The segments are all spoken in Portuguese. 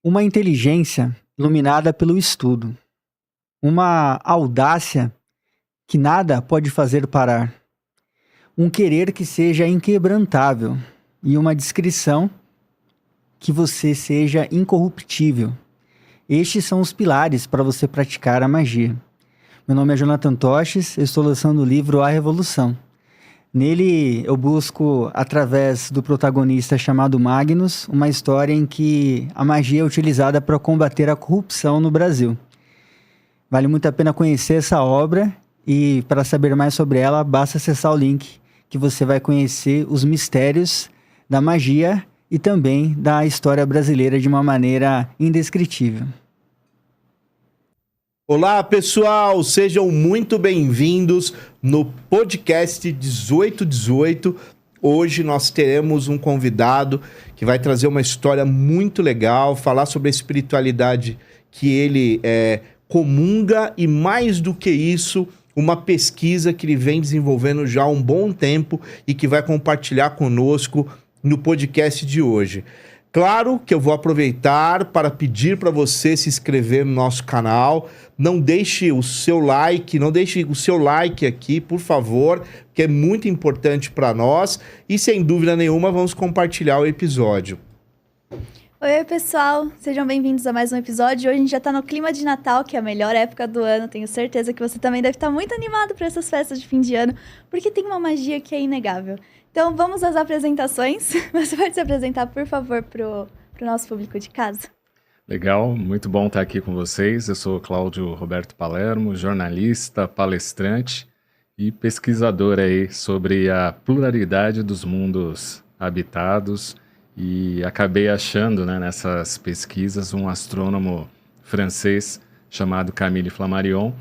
Uma inteligência iluminada pelo estudo, uma audácia que nada pode fazer parar, um querer que seja inquebrantável e uma discrição que você seja incorruptível. Estes são os pilares para você praticar a magia. Meu nome é Jonathan Toches, eu estou lançando o livro A Revolução. Nele eu busco, através do protagonista chamado Magnus, uma história em que a magia é utilizada para combater a corrupção no Brasil. Vale muito a pena conhecer essa obra e, para saber mais sobre ela, basta acessar o link que você vai conhecer os mistérios da magia e também da história brasileira de uma maneira indescritível. Olá, pessoal! Sejam muito bem-vindos no podcast 1818. Hoje nós teremos um convidado que vai trazer uma história muito legal, falar sobre a espiritualidade que ele comunga e, mais do que isso, uma pesquisa que ele vem desenvolvendo já há um bom tempo e que vai compartilhar conosco no podcast de hoje. Claro que eu vou aproveitar para pedir para você se inscrever no nosso canal. Não deixe o seu like, aqui, por favor, que é muito importante para nós. E sem dúvida nenhuma, vamos compartilhar o episódio. Oi, pessoal, sejam bem-vindos a mais um episódio. Hoje a gente já está no clima de Natal, que é a melhor época do ano. Tenho certeza que você também deve estar muito animado para essas festas de fim de ano, porque tem uma magia que é inegável. Então vamos às apresentações. Você pode se apresentar, por favor, pro nosso público de casa? Legal, muito bom estar aqui com vocês. Eu sou Cláudio Roberto Palermo, jornalista, palestrante e pesquisador aí sobre a pluralidade dos mundos habitados. E acabei achando, né, nessas pesquisas um astrônomo francês chamado Camille Flammarion,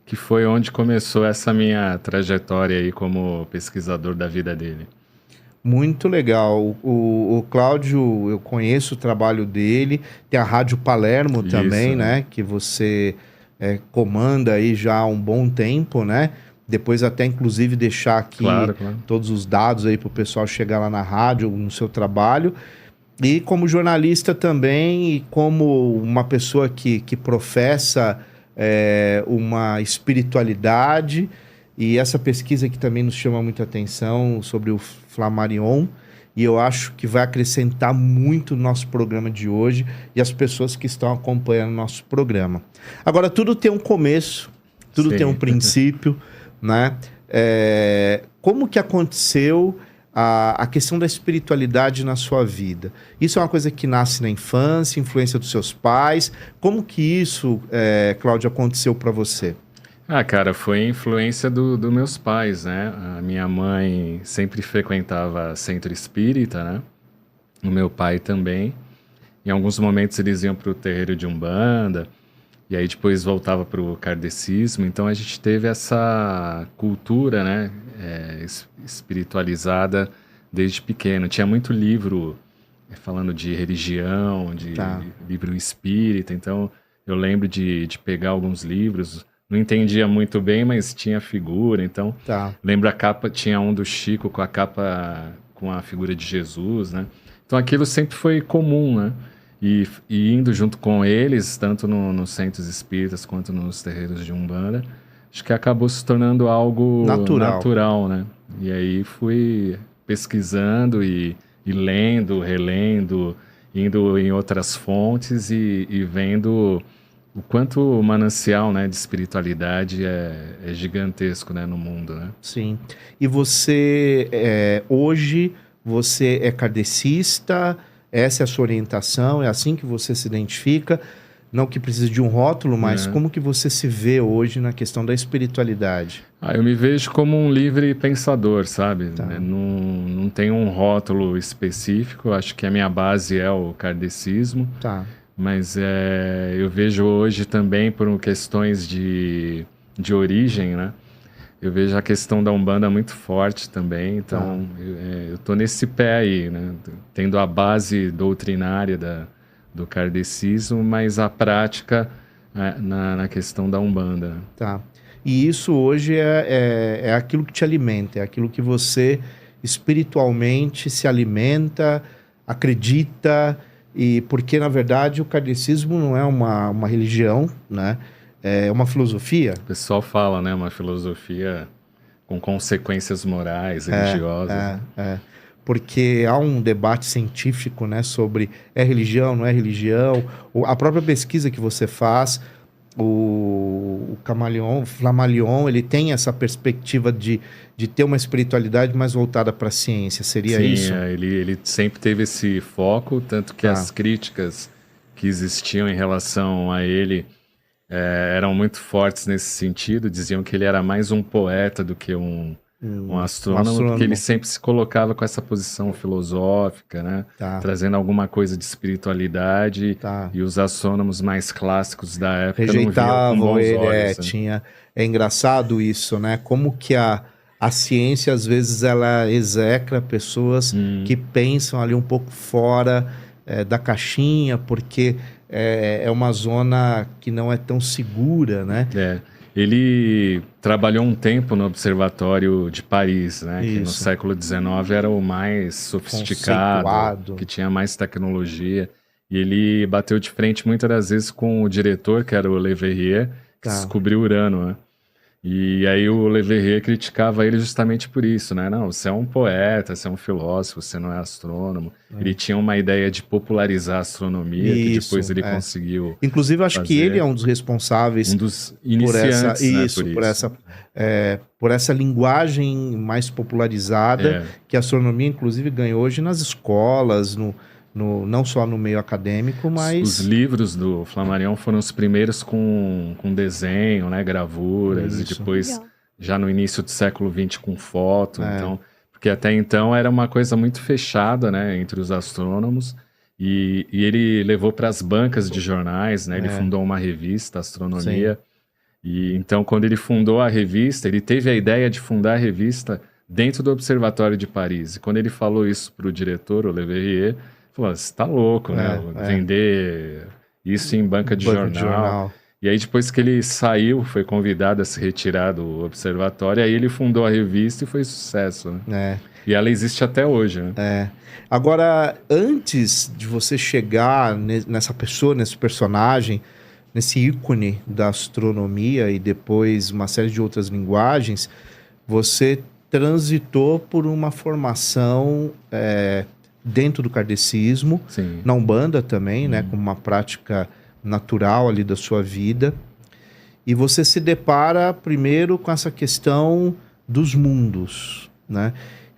que foi onde começou essa minha trajetória aí como pesquisador da vida dele. Muito legal. O Cláudio, eu conheço o trabalho dele, tem a Rádio Palermo também, né? Que você comanda aí já há um bom tempo, né? Depois até, inclusive, deixar aqui todos os dados aí para o pessoal chegar lá na rádio, no seu trabalho. E como jornalista também, e como uma pessoa que professa uma espiritualidade, e essa pesquisa que também nos chama muita atenção sobre o Flammarion, e eu acho que vai acrescentar muito no nosso programa de hoje e as pessoas que estão acompanhando o nosso programa. Agora, tudo tem um começo, tudo tem um princípio, né? Como que aconteceu a questão da espiritualidade na sua vida? Isso é uma coisa que nasce na infância, influência dos seus pais? Como que isso, Cláudio, aconteceu para você? Cara, foi influência dos meus pais, né? A minha mãe sempre frequentava centro espírita, né? O meu pai também. Em alguns momentos eles iam para o terreiro de Umbanda, e aí depois voltava para o kardecismo. Então a gente teve essa cultura, né, espiritualizada desde pequeno. Tinha muito livro falando de religião, de livro espírita. Então eu lembro de pegar alguns livros. Não entendia muito bem, mas tinha figura. Então lembro a capa, tinha um do Chico com a capa com a figura de Jesus, né? Então aquilo sempre foi comum, né? E indo junto com eles, tanto nos centros espíritas quanto nos terreiros de Umbanda, acho que acabou se tornando algo natural, né? E aí fui pesquisando e lendo, relendo, indo em outras fontes e vendo o quanto o manancial, né, de espiritualidade é gigantesco, né, no mundo, né? Sim. E você, hoje, você é kardecista? Essa é a sua orientação? É assim que você se identifica? Não que precise de um rótulo, mas como que você se vê hoje na questão da espiritualidade? Eu me vejo como um livre pensador, sabe? Não tenho um rótulo específico. Acho que a minha base é o kardecismo. Mas eu vejo hoje também por questões de origem, né? Eu vejo a questão da Umbanda muito forte também, então eu tô nesse pé aí, né? Tendo a base doutrinária do kardecismo, mas a prática na questão da Umbanda. E isso hoje é aquilo que te alimenta, é aquilo que você espiritualmente se alimenta, acredita, E porque, na verdade, o kardecismo não é uma religião, né? É uma filosofia. O pessoal fala, né? Uma filosofia com consequências morais, religiosas. É. Porque há um debate científico, né, sobre é religião, não é religião. A própria pesquisa que você faz, o Flammarion, ele tem essa perspectiva de ter uma espiritualidade mais voltada para a ciência. Seria isso? Sim, ele sempre teve esse foco, tanto que as críticas que existiam em relação a ele eram muito fortes nesse sentido. Diziam que ele era mais um poeta do que um astrônomo, porque ele sempre se colocava com essa posição filosófica, né? Trazendo alguma coisa de espiritualidade, e os astrônomos mais clássicos da época rejeitavam ele. É engraçado isso, né? Como que a ciência, às vezes, ela execra pessoas que pensam ali um pouco fora da caixinha, porque é uma zona que não é tão segura, né? Ele trabalhou um tempo no Observatório de Paris, né? Que no século XIX era o mais sofisticado, que tinha mais tecnologia. E ele bateu de frente muitas das vezes com o diretor, que era o Le Verrier, que descobriu Urano, né? E aí o Le Verrier criticava ele justamente por isso, né? Não, você é um poeta, você é um filósofo, você não é astrônomo. Ele tinha uma ideia de popularizar a astronomia, que depois ele conseguiu. Inclusive, acho que ele é um dos responsáveis, um dos iniciantes, por essa linguagem mais popularizada que a astronomia, inclusive, ganhou hoje nas escolas, não só no meio acadêmico, mas... Os livros do Flammarion foram os primeiros com desenho, né, gravuras, e depois, já no início do século XX, com foto. Então, porque até então era uma coisa muito fechada, né, entre os astrônomos, e ele levou para as bancas de jornais, né, ele fundou uma revista, Astronomia, e então, quando ele fundou a revista, ele teve a ideia de fundar a revista dentro do Observatório de Paris. E quando ele falou isso para o diretor, o Le Verrier, falou, você tá louco, né? Vender isso em banca de jornal. E aí, depois que ele saiu, foi convidado a se retirar do observatório, aí ele fundou a revista e foi sucesso, né? E ela existe até hoje, né? Agora, antes de você chegar nessa pessoa, nesse personagem, nesse ícone da astronomia e depois uma série de outras linguagens, você transitou por uma formação... dentro do kardecismo, na Umbanda também, né, como uma prática natural ali da sua vida. E você se depara primeiro com essa questão dos mundos, né?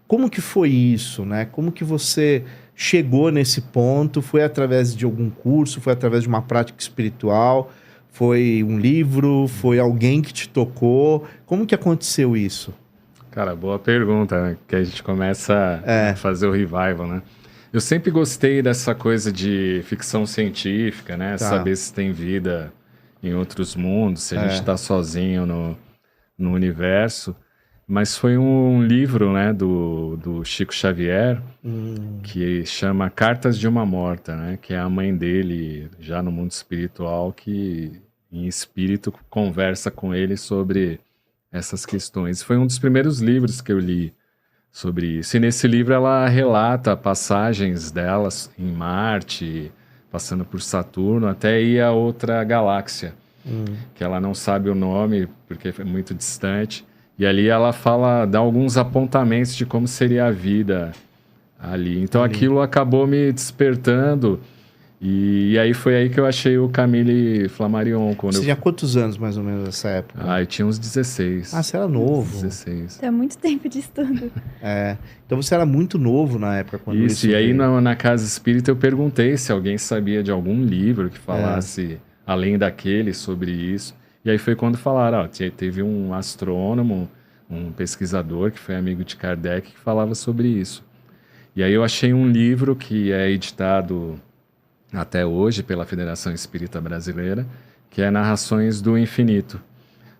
Como que foi isso, né? Como que você chegou nesse ponto? Foi através de algum curso? Foi através de uma prática espiritual? Foi um livro? Foi alguém que te tocou? Como que aconteceu isso? Cara, boa pergunta, né? Que a gente começa a fazer o revival, né? Eu sempre gostei dessa coisa de ficção científica, né? Saber se tem vida em outros mundos, se a gente está sozinho no universo. Mas foi um livro, né, do Chico Xavier, que chama Cartas de uma Morta, né? Que é a mãe dele, já no mundo espiritual, que em espírito conversa com ele sobre essas questões. Foi um dos primeiros livros que eu li sobre isso. E nesse livro ela relata passagens delas em Marte, passando por Saturno, até ir a outra galáxia, que ela não sabe o nome, porque é muito distante. E ali ela dá alguns apontamentos de como seria a vida ali. Então aquilo acabou me despertando. E aí foi aí que eu achei o Camille Flammarion. Você tinha quantos anos, mais ou menos, nessa época? Eu tinha uns 16. Você era novo. 16. Tem muito tempo de estudo. Então você era muito novo na época. Quando isso, e aí na Casa Espírita eu perguntei se alguém sabia de algum livro que falasse, além daquele, sobre isso. E aí foi quando falaram, teve um astrônomo, um pesquisador que foi amigo de Kardec, que falava sobre isso. E aí eu achei um livro que é editado até hoje pela Federação Espírita Brasileira, que é Narrações do Infinito,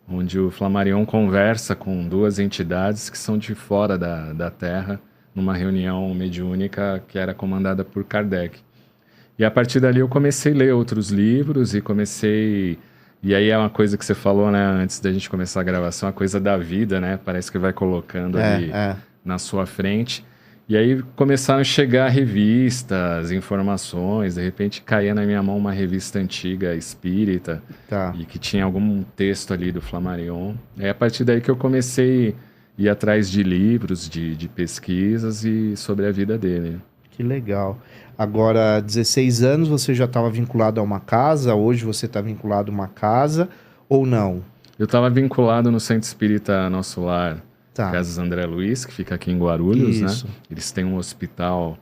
onde o Flammarion conversa com duas entidades que são de fora da Terra, numa reunião mediúnica que era comandada por Kardec. E a partir dali eu comecei a ler outros livros E aí é uma coisa que você falou, né, antes da gente começar a gravação, a coisa da vida, né? Parece que vai colocando ali na sua frente. E aí começaram a chegar revistas, informações, de repente caía na minha mão uma revista antiga espírita, e que tinha algum texto ali do Flammarion. É a partir daí que eu comecei a ir atrás de livros, de pesquisas e sobre a vida dele. Que legal. Agora, 16 anos, você já estava vinculado a uma casa? Hoje você está vinculado a uma casa ou não? Eu estava vinculado no Centro Espírita Nosso Lar, Casas André Luiz, que fica aqui em Guarulhos, né? Eles têm um hospital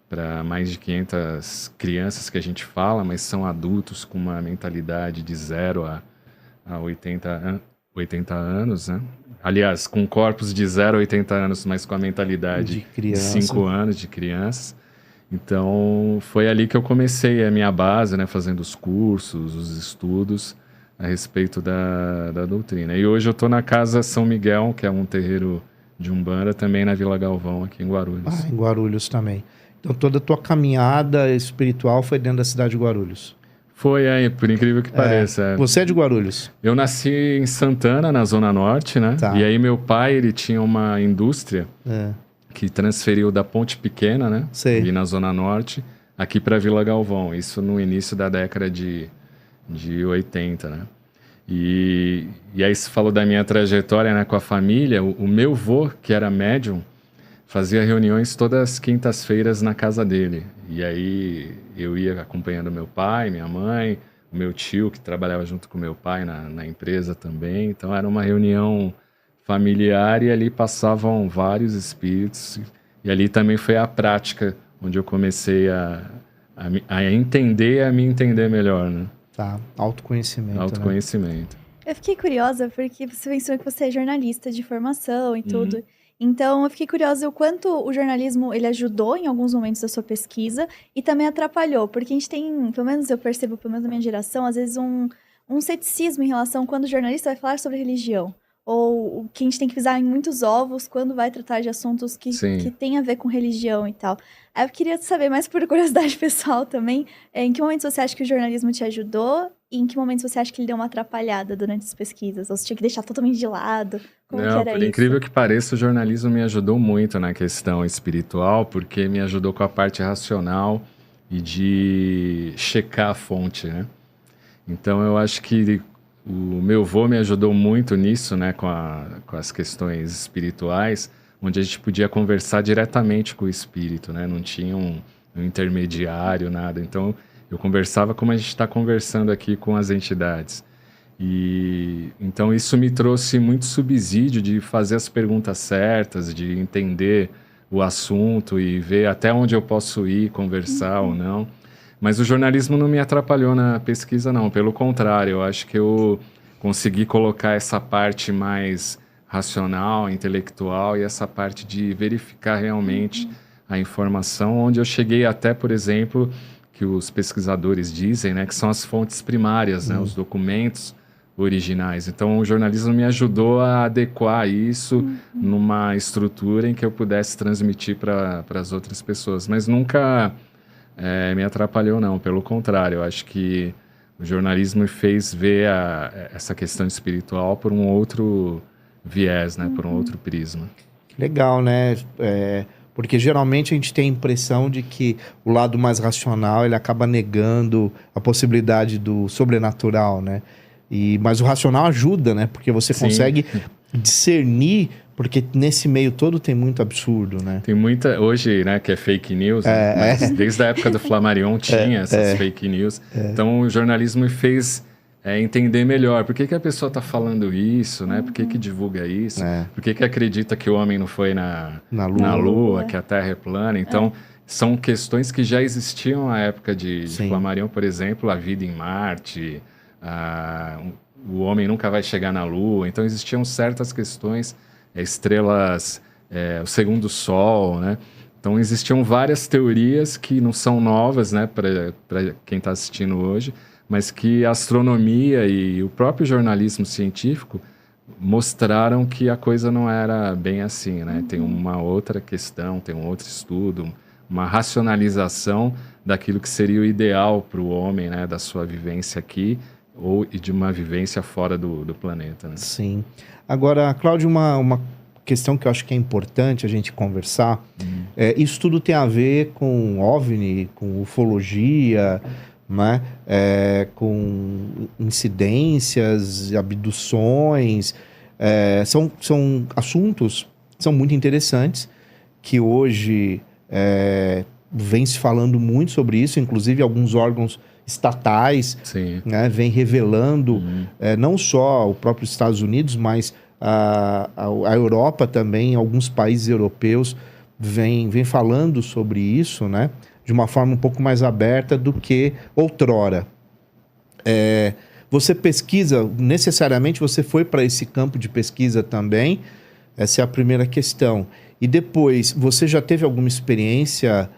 para mais de 500 crianças que a gente fala, mas são adultos com uma mentalidade de 0 a 80 anos, né? Aliás, com corpos de 0 a 80 anos, mas com a mentalidade de 5 anos de crianças. Então, foi ali que eu comecei a minha base, né? Fazendo os cursos, os estudos a respeito da doutrina. E hoje eu estou na Casa São Miguel, que é um terreiro de Umbanda, também na Vila Galvão, aqui em Guarulhos. Em Guarulhos também. Então toda a tua caminhada espiritual foi dentro da cidade de Guarulhos? Foi aí, por incrível que pareça. Você é de Guarulhos? Eu nasci em Santana, na Zona Norte, né? E aí meu pai, ele tinha uma indústria que transferiu da Ponte Pequena, né? Ali na Zona Norte, aqui para Vila Galvão. Isso no início da década de 80, né? E aí você falou da minha trajetória, né, com a família. O meu vô, que era médium, fazia reuniões todas as quintas-feiras na casa dele. E aí eu ia acompanhando meu pai, minha mãe, o meu tio, que trabalhava junto com meu pai na empresa também. Então era uma reunião familiar e ali passavam vários espíritos. E ali também foi a prática onde eu comecei a entender e a me entender melhor, né? Autoconhecimento. Autoconhecimento. Eu fiquei curiosa porque você mencionou que você é jornalista de formação e tudo. Então, eu fiquei curiosa o quanto o jornalismo ele ajudou em alguns momentos da sua pesquisa e também atrapalhou. Porque a gente tem, pelo menos eu percebo, pelo menos na minha geração, às vezes um ceticismo em relação quando o jornalista vai falar sobre religião. Ou que a gente tem que pisar em muitos ovos quando vai tratar de assuntos que tem a ver com religião e tal. Aí eu queria saber, mais por curiosidade pessoal também, em que momento você acha que o jornalismo te ajudou e em que momento você acha que ele deu uma atrapalhada durante as pesquisas? Ou você tinha que deixar totalmente de lado? Como que era por incrível que pareça, o jornalismo me ajudou muito na questão espiritual, porque me ajudou com a parte racional e de checar a fonte, né? Então eu acho que o meu avô me ajudou muito nisso, né, com as questões espirituais, onde a gente podia conversar diretamente com o espírito, né? Não tinha um intermediário, nada. Então, eu conversava como a gente está conversando aqui com as entidades. E então isso me trouxe muito subsídio de fazer as perguntas certas, de entender o assunto e ver até onde eu posso ir, conversar ou não. Mas o jornalismo não me atrapalhou na pesquisa, não. Pelo contrário, eu acho que eu consegui colocar essa parte mais racional, intelectual e essa parte de verificar realmente a informação, onde eu cheguei até, por exemplo, que os pesquisadores dizem, né, que são as fontes primárias, né, os documentos originais. Então, o jornalismo me ajudou a adequar isso numa estrutura em que eu pudesse transmitir para as outras pessoas. Mas nunca me atrapalhou, não. Pelo contrário, eu acho que o jornalismo me fez ver essa questão espiritual por um outro viés, né? Por um outro prisma. Legal, né? Porque geralmente a gente tem a impressão de que o lado mais racional ele acaba negando a possibilidade do sobrenatural, né? Mas o racional ajuda, né? Porque você consegue discernir, porque nesse meio todo tem muito absurdo, né? Tem muita... Hoje, né, que é fake news, né? Mas desde a época do Flammarion tinha essas fake news. Então, o jornalismo me fez entender melhor. Por que a pessoa está falando isso, né? Por que divulga isso? Por que acredita que o homem não foi na Lua, que a Terra é plana? Então, são questões que já existiam na época de Flammarion, por exemplo, a vida em Marte, o homem nunca vai chegar na Lua. Então, existiam certas questões, estrelas, o segundo sol, né? Então, existiam várias teorias que não são novas, né, para quem está assistindo hoje, mas que a astronomia e o próprio jornalismo científico mostraram que a coisa não era bem assim, né? Tem uma outra questão, tem um outro estudo, uma racionalização daquilo que seria o ideal para o homem, né, da sua vivência aqui e de uma vivência fora do planeta, né? Sim. Agora, Cláudio, uma questão que eu acho que é importante a gente conversar, isso tudo tem a ver com OVNI, com ufologia, né? Com incidências, abduções, são assuntos que são muito interessantes, que hoje vem se falando muito sobre isso, inclusive alguns órgãos estatais, né, vem revelando, não só o próprio Estados Unidos, mas a Europa também, alguns países europeus vem falando sobre isso, né, de uma forma um pouco mais aberta do que outrora. Você pesquisa, necessariamente você foi para esse campo de pesquisa também? Essa é a primeira questão. E depois, você já teve alguma experiência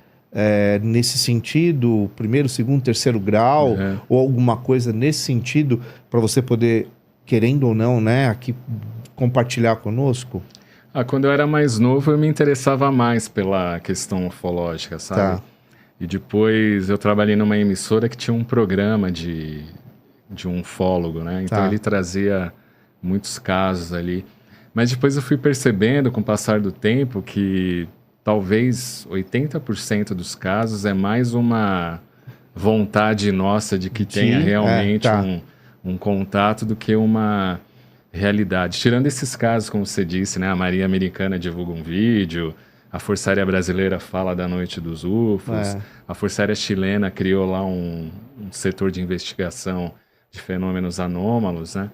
nesse sentido, primeiro, segundo, terceiro grau, ou alguma coisa nesse sentido, para você poder, querendo ou não, né, aqui compartilhar conosco? Quando eu era mais novo, eu me interessava mais pela questão ufológica, sabe? Tá. E depois eu trabalhei numa emissora que tinha um programa de um ufólogo, né? Então ele trazia muitos casos ali. Mas depois eu fui percebendo, com o passar do tempo, que talvez 80% dos casos é mais uma vontade nossa de que tenha realmente um contato do que uma realidade. Tirando esses casos, como você disse, né? A Marinha Americana divulga um vídeo, a Força Aérea Brasileira fala da Noite dos UFOs, a Força Aérea Chilena criou lá um setor de investigação de fenômenos anômalos, né?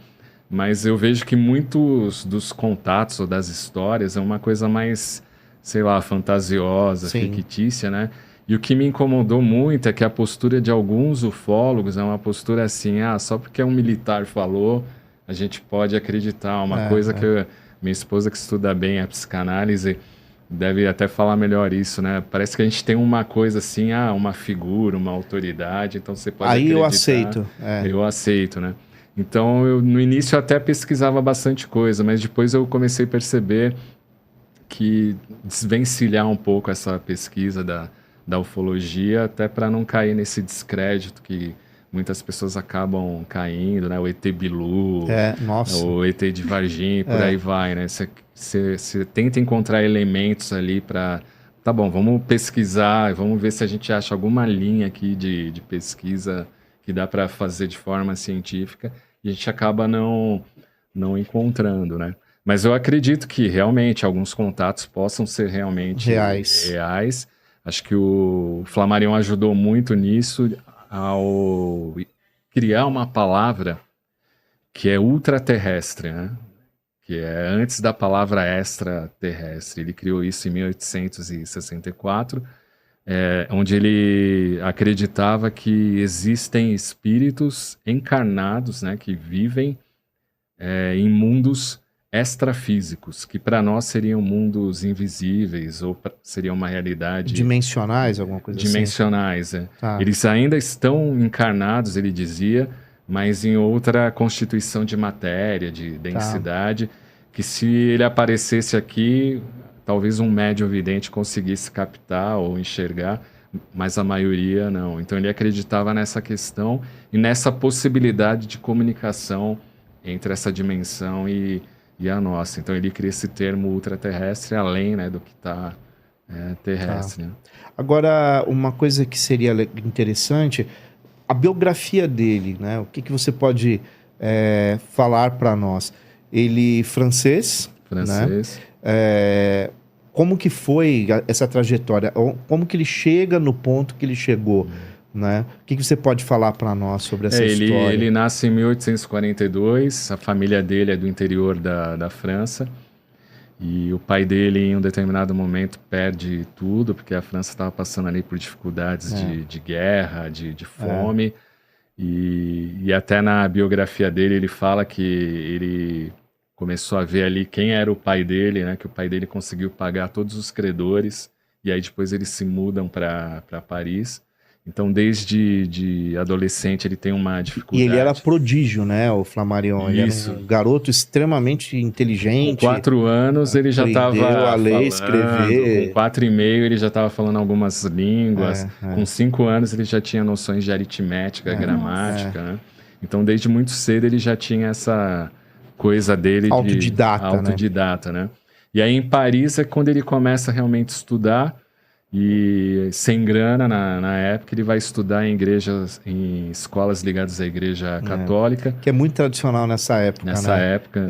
Mas eu vejo que muitos dos contatos ou das histórias é uma coisa mais, sei lá, fantasiosa, fictícia, né? E o que me incomodou muito é que a postura de alguns ufólogos é uma postura assim, só porque um militar falou, a gente pode acreditar. Uma coisa que minha esposa, que estuda bem a psicanálise, deve até falar melhor isso, né? Parece que a gente tem uma coisa assim, uma figura, uma autoridade, então você pode acreditar. Aí eu aceito. Eu aceito, né? Então, eu no início até pesquisava bastante coisa, mas depois eu comecei a perceber que desvencilhar um pouco essa pesquisa da ufologia, até para não cair nesse descrédito que muitas pessoas acabam caindo, né? O ET Bilu, o ET de Varginha, por aí vai, né? Você tenta encontrar elementos ali para... Tá bom, vamos pesquisar, vamos ver se a gente acha alguma linha aqui de pesquisa que dá para fazer de forma científica, e a gente acaba não encontrando, né? Mas eu acredito que realmente alguns contatos possam ser realmente reais. Acho que o Flammarion ajudou muito nisso ao criar uma palavra que é ultraterrestre, né? Que é antes da palavra extraterrestre. Ele criou isso em 1864, onde ele acreditava que existem espíritos encarnados, né, que vivem em mundos extrafísicos, que para nós seriam mundos invisíveis, ou seriam uma realidade... Dimensionais, alguma coisa dimensionais, assim? Eles ainda estão encarnados, ele dizia, mas em outra constituição de matéria, de densidade, que se ele aparecesse aqui, talvez um médium vidente conseguisse captar ou enxergar, mas a maioria não. Então ele acreditava nessa questão e nessa possibilidade de comunicação entre essa dimensão e a nossa. Então ele cria esse termo ultraterrestre além, né, do que está terrestre. Né? Agora, uma coisa que seria interessante, a biografia dele, né? O que você pode falar para nós? Ele francês. Né? Como que foi essa trajetória? Como que ele chega no ponto que ele chegou? Né? O que você pode falar para nós sobre essa história? Ele nasce em 1842, a família dele é do interior da França, e o pai dele, em um determinado momento, perde tudo, porque a França estava passando ali por dificuldades de guerra, de fome, e até na biografia dele ele fala que ele começou a ver ali quem era o pai dele, né? Que o pai dele conseguiu pagar todos os credores, e aí depois eles se mudam para Paris. Então, desde adolescente, ele tem uma dificuldade. E ele era prodígio, né, o Flammarion? Ele era um garoto extremamente inteligente. Com 4 anos, ele já estava a ler, escrever. Com 4,5, ele já estava falando algumas línguas. Com 5 anos, ele já tinha noções de aritmética, gramática. Né? Então, desde muito cedo, ele já tinha essa coisa dele autodidata, de... né? E aí em Paris é quando ele começa realmente a estudar, e sem grana na época, ele vai estudar em igrejas, em escolas ligadas à igreja católica. Que é muito tradicional nessa época, Nessa né? época.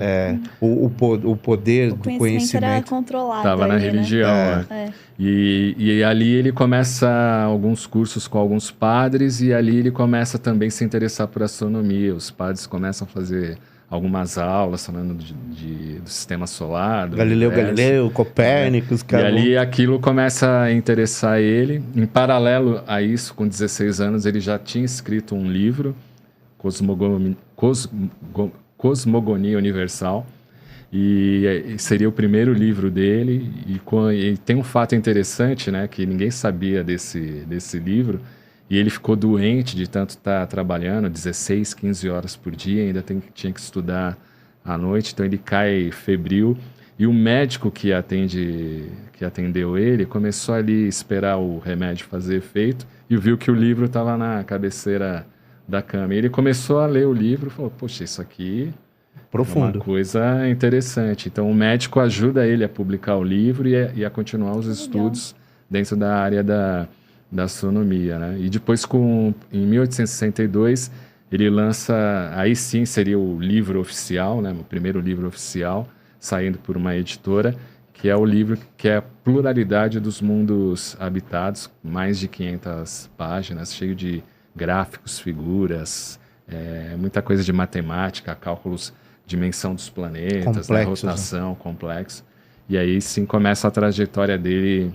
O poder do conhecimento era controlado. Estava na religião. Né? E ali ele começa alguns cursos com alguns padres, e ali ele começa também a se interessar por astronomia. Os padres começam a fazer algumas aulas falando do sistema solar, do Galileu, Copérnicos, E ali aquilo começa a interessar ele. Em paralelo a isso, com 16 anos, ele já tinha escrito um livro, Cosmogonia Universal, e seria o primeiro livro dele. E tem um fato interessante, né, que ninguém sabia desse livro. E ele ficou doente de tanto estar trabalhando, 16, 15 horas por dia, ainda tinha que estudar à noite, então ele cai febril. E o médico que atendeu ele começou ali a esperar o remédio fazer efeito e viu que o livro estava na cabeceira da cama. E ele começou a ler o livro e falou, poxa, isso aqui profundo. É uma coisa interessante. Então o médico ajuda ele a publicar o livro e a continuar os estudos dentro da área da astronomia, né? E depois, em 1862, ele lança, aí sim seria o livro oficial, né? O primeiro livro oficial, saindo por uma editora, que é o livro que é a Pluralidade dos Mundos Habitados, mais de 500 páginas, cheio de gráficos, figuras, muita coisa de matemática, cálculos, dimensão dos planetas, né? Rotação, complexo. E aí sim começa a trajetória dele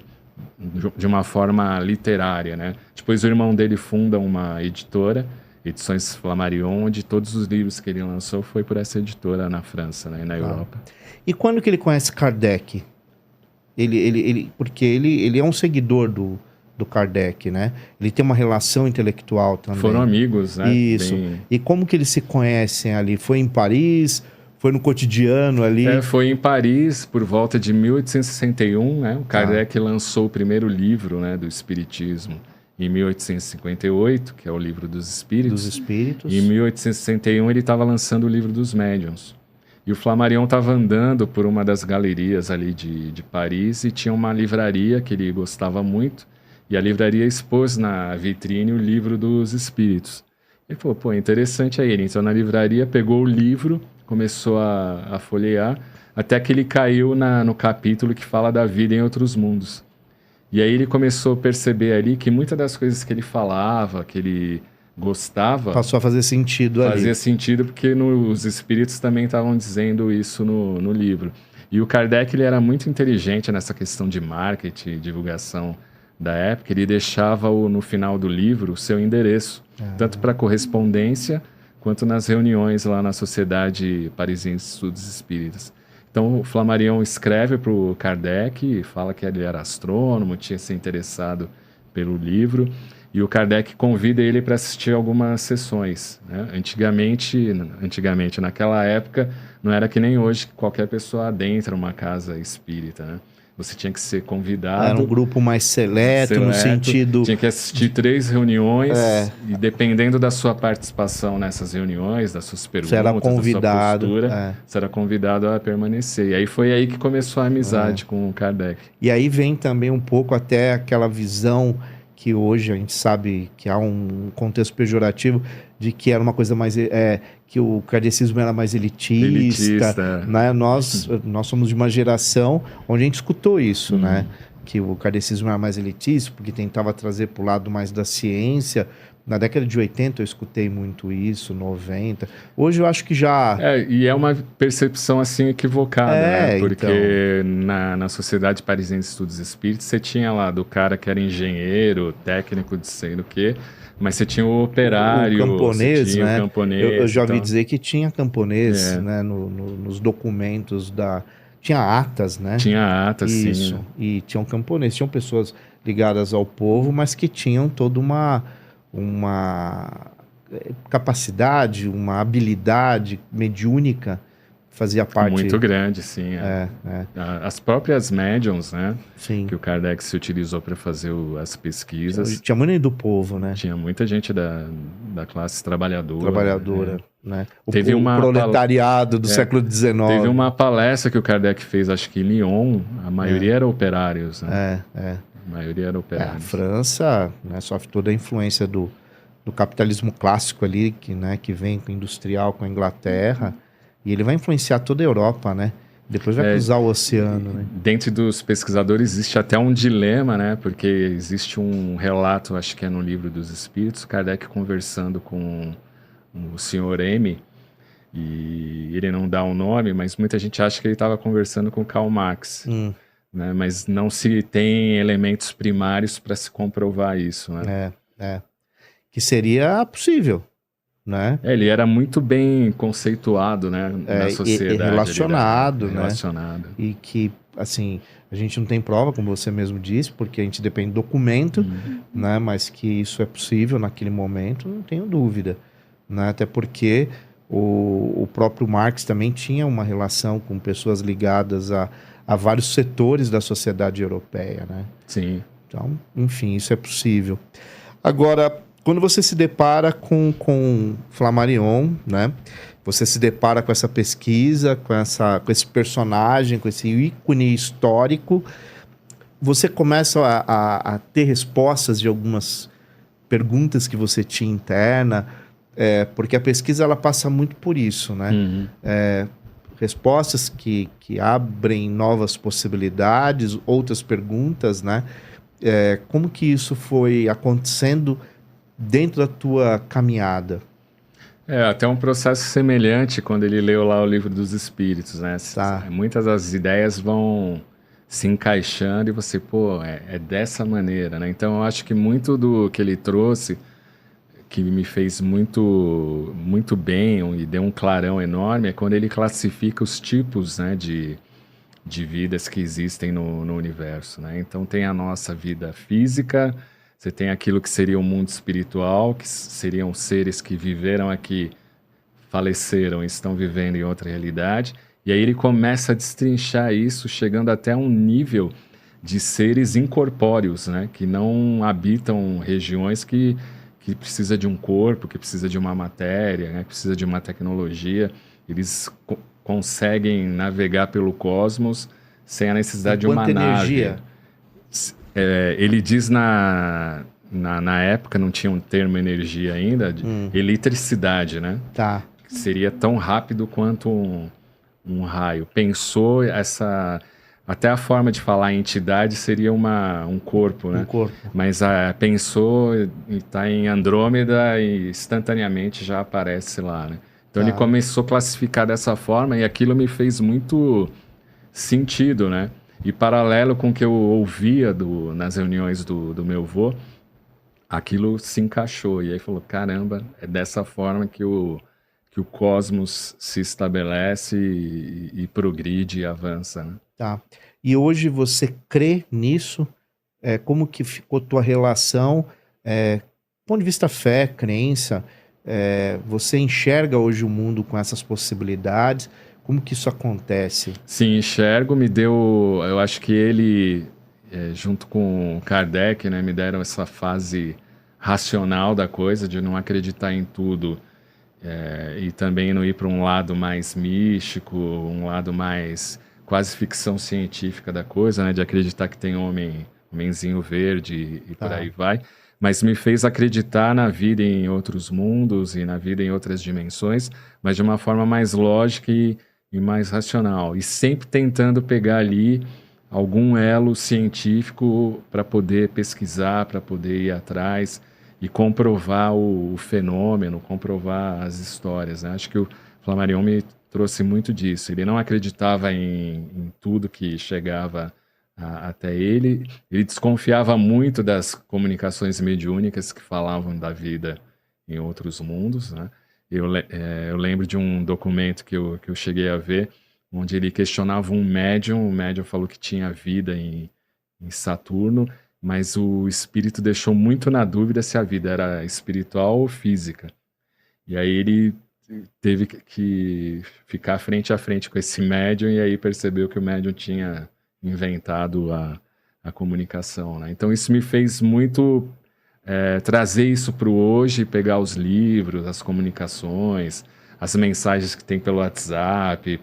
de uma forma literária, né? Depois o irmão dele funda uma editora, Edições Flammarion, onde todos os livros que ele lançou foi por essa editora na França, né? E na Europa. E quando que ele conhece Kardec? Porque ele é um seguidor do Kardec, né? Ele tem uma relação intelectual também. Foram amigos, né? Isso. E como que eles se conhecem ali? Foi em Paris? Foi no cotidiano ali? Foi em Paris, por volta de 1861, né? O Kardec lançou o primeiro livro, né, do Espiritismo em 1858, que é o Livro dos Espíritos. E em 1861 ele estava lançando o Livro dos Médiuns. E o Flammarion estava andando por uma das galerias ali de Paris e tinha uma livraria que ele gostava muito, e a livraria expôs na vitrine o Livro dos Espíritos. Ele falou, pô, interessante aí. Ele entrou na livraria, pegou o livro, começou a folhear, até que ele caiu no capítulo que fala da vida em outros mundos. E aí ele começou a perceber ali que muitas das coisas que ele falava, que ele gostava... Passou a fazer sentido ali. Fazia sentido porque os espíritos também estavam dizendo isso no livro. E o Kardec, ele era muito inteligente nessa questão de marketing, divulgação da época. Ele deixava no final do livro o seu endereço, tanto para correspondência quanto nas reuniões lá na Sociedade Parisiense de Estudos Espíritas. Então, o Flammarion escreve para o Kardec, fala que ele era astrônomo, tinha se interessado pelo livro, e o Kardec convida ele para assistir algumas sessões, né? Antigamente, naquela época, não era que nem hoje, que qualquer pessoa adentra uma casa espírita, né? Você tinha que ser convidado. Era um grupo mais seleto, no sentido... Tinha que assistir 3 reuniões, e dependendo da sua participação nessas reuniões, das suas perguntas, era convidado, da sua postura, você era convidado a permanecer. E aí foi aí que começou a amizade com o Kardec. E aí vem também um pouco até aquela visão que hoje a gente sabe que há um contexto pejorativo de que era uma coisa mais... que o kardecismo era mais elitista, né? Nós somos de uma geração onde a gente escutou isso, né? Que o kardecismo era mais elitista, porque tentava trazer para o lado mais da ciência. Na década de 80 eu escutei muito isso, 90. Hoje eu acho que já... E é uma percepção assim equivocada, né? Porque então... na Sociedade Parisiense de Estudos Espíritas você tinha lá do cara que era engenheiro, técnico de sei o quê, mas você tinha o operário, o camponês, você tinha né? O camponês. Eu já ouvi dizer que tinha camponês, né? Nos documentos da... Tinha atas, né? Tinha atas, isso. Sim. E tinham camponeses, tinham pessoas ligadas ao povo, mas que tinham toda uma capacidade, uma habilidade mediúnica fazia parte... Muito grande, sim. As próprias médiums, né? Sim. Que o Kardec se utilizou para fazer as pesquisas. Tinha muito do povo, né? Tinha muita gente da classe trabalhadora. Trabalhadora, né? O proletariado do século XIX. Teve uma palestra que o Kardec fez, acho que em Lyon, a maioria era operários, né? A maioria era operários. A França, né, sofre toda a influência do capitalismo clássico ali, que vem com o industrial, com a Inglaterra, e ele vai influenciar toda a Europa, né? Depois vai cruzar o oceano, né? Dentro dos pesquisadores existe até um dilema, né? Porque existe um relato, acho que é no Livro dos Espíritos, Kardec conversando com o Sr. M, e ele não dá o nome, mas muita gente acha que ele estava conversando com Karl Marx, né? Mas não se tem elementos primários para se comprovar isso, né? Que seria possível, né? Ele era muito bem conceituado, né, na sociedade. Relacionado, né? Relacionado. E que, assim, a gente não tem prova, como você mesmo disse, porque a gente depende do documento, né? Mas que isso é possível naquele momento, não tenho dúvida, né? Até porque o próprio Marx também tinha uma relação com pessoas ligadas a vários setores da sociedade europeia, né? Sim. Então, enfim, isso é possível. Agora, quando você se depara com Flammarion, né? Você se depara com essa pesquisa, com esse personagem, com esse ícone histórico, você começa a ter respostas de algumas perguntas que você tinha interna, porque a pesquisa ela passa muito por isso, né? Respostas que abrem novas possibilidades, outras perguntas, né? Como que isso foi acontecendo dentro da tua caminhada? Até um processo semelhante quando ele leu lá o Livro dos Espíritos, né? Muitas das ideias vão se encaixando e você, é dessa maneira, né? Então eu acho que muito do que ele trouxe, que me fez muito, muito bem e deu um clarão enorme, é quando ele classifica os tipos, né, de vidas que existem no universo, né? Então tem a nossa vida física, você tem aquilo que seria o mundo espiritual, que seriam seres que viveram aqui, faleceram e estão vivendo em outra realidade. E aí ele começa a destrinchar isso, chegando até um nível de seres incorpóreos, né? Que não habitam regiões que precisa de um corpo, que precisa de uma matéria, né? Que precisa de uma tecnologia. Eles conseguem navegar pelo cosmos sem a necessidade de uma energia? Nave. Ele diz na época, não tinha um termo energia ainda, eletricidade, né? Tá. Que seria tão rápido quanto um raio. Pensou até a forma de falar entidade seria um corpo, né? Um corpo. Mas pensou e está em Andrômeda e instantaneamente já aparece lá, né? Então ele começou a classificar dessa forma e aquilo me fez muito sentido, né? E paralelo com o que eu ouvia nas reuniões do meu avô, aquilo se encaixou. E aí falou, caramba, é dessa forma que o cosmos se estabelece e progride e avança, né? Tá. E hoje você crê nisso? Como que ficou tua relação? Do ponto de vista fé, crença, você enxerga hoje o mundo com essas possibilidades? Como que isso acontece? Sim, enxergo, eu acho que ele, junto com Kardec, né, me deram essa fase racional da coisa, de não acreditar em tudo, e também não ir para um lado mais místico, um lado mais quase ficção científica da coisa, né, de acreditar que tem homenzinho verde e por aí vai, mas me fez acreditar na vida em outros mundos e na vida em outras dimensões, mas de uma forma mais lógica e mais racional, e sempre tentando pegar ali algum elo científico para poder pesquisar, para poder ir atrás e comprovar o fenômeno, comprovar as histórias, né? Acho que o Flammarion me trouxe muito disso. Ele não acreditava em tudo que chegava até ele. Ele desconfiava muito das comunicações mediúnicas que falavam da vida em outros mundos, né? Eu lembro de um documento que eu cheguei a ver, onde ele questionava um médium. O médium falou que tinha vida em Saturno, mas o espírito deixou muito na dúvida se a vida era espiritual ou física. E aí ele teve que ficar frente a frente com esse médium e aí percebeu que o médium tinha inventado a comunicação, né? Então isso me fez muito trazer isso para o hoje, pegar os livros, as comunicações, as mensagens que tem pelo WhatsApp,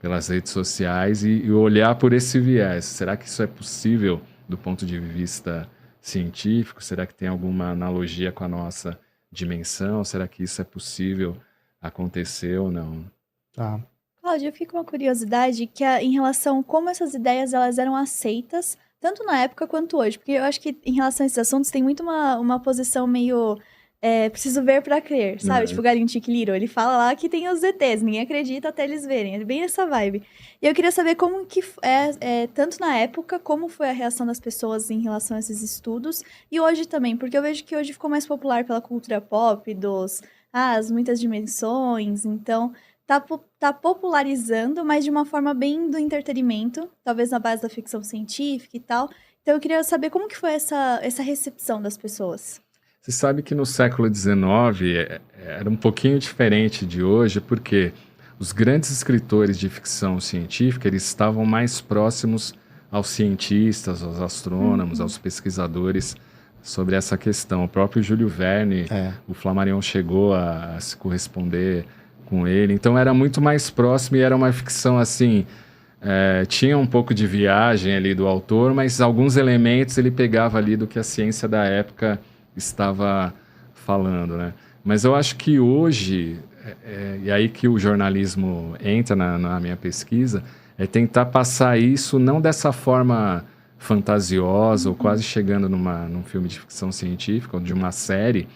pelas redes sociais e olhar por esse viés. Será que isso é possível do ponto de vista científico? Será que tem alguma analogia com a nossa dimensão? Será que isso é possível acontecer ou não? Tá. Cláudia, eu fiquei com uma curiosidade que em relação a como essas ideias elas eram aceitas, tanto na época quanto hoje. Porque eu acho que em relação a esses assuntos tem muito uma posição meio... preciso ver pra crer, sabe? Tipo o Galinho Chick Little, ele fala lá que tem os ETs, ninguém acredita até eles verem. É bem essa vibe. E eu queria saber como que tanto na época, como foi a reação das pessoas em relação a esses estudos, e hoje também, porque eu vejo que hoje ficou mais popular pela cultura pop, as muitas dimensões, então tá popularizando, mas de uma forma bem do entretenimento, talvez na base da ficção científica e tal. Então eu queria saber como que foi essa recepção das pessoas. Você sabe que no século XIX era um pouquinho diferente de hoje, porque os grandes escritores de ficção científica eles estavam mais próximos aos cientistas, aos astrônomos, aos pesquisadores sobre essa questão. O próprio Júlio Verne, o Flammarion chegou a se corresponder com ele, então era muito mais próximo e era uma ficção assim... tinha um pouco de viagem ali do autor, mas alguns elementos ele pegava ali do que a ciência da época estava falando, né? Mas eu acho que hoje, e aí que o jornalismo entra na minha pesquisa, é tentar passar isso não dessa forma fantasiosa ou quase chegando num filme de ficção científica ou de uma série,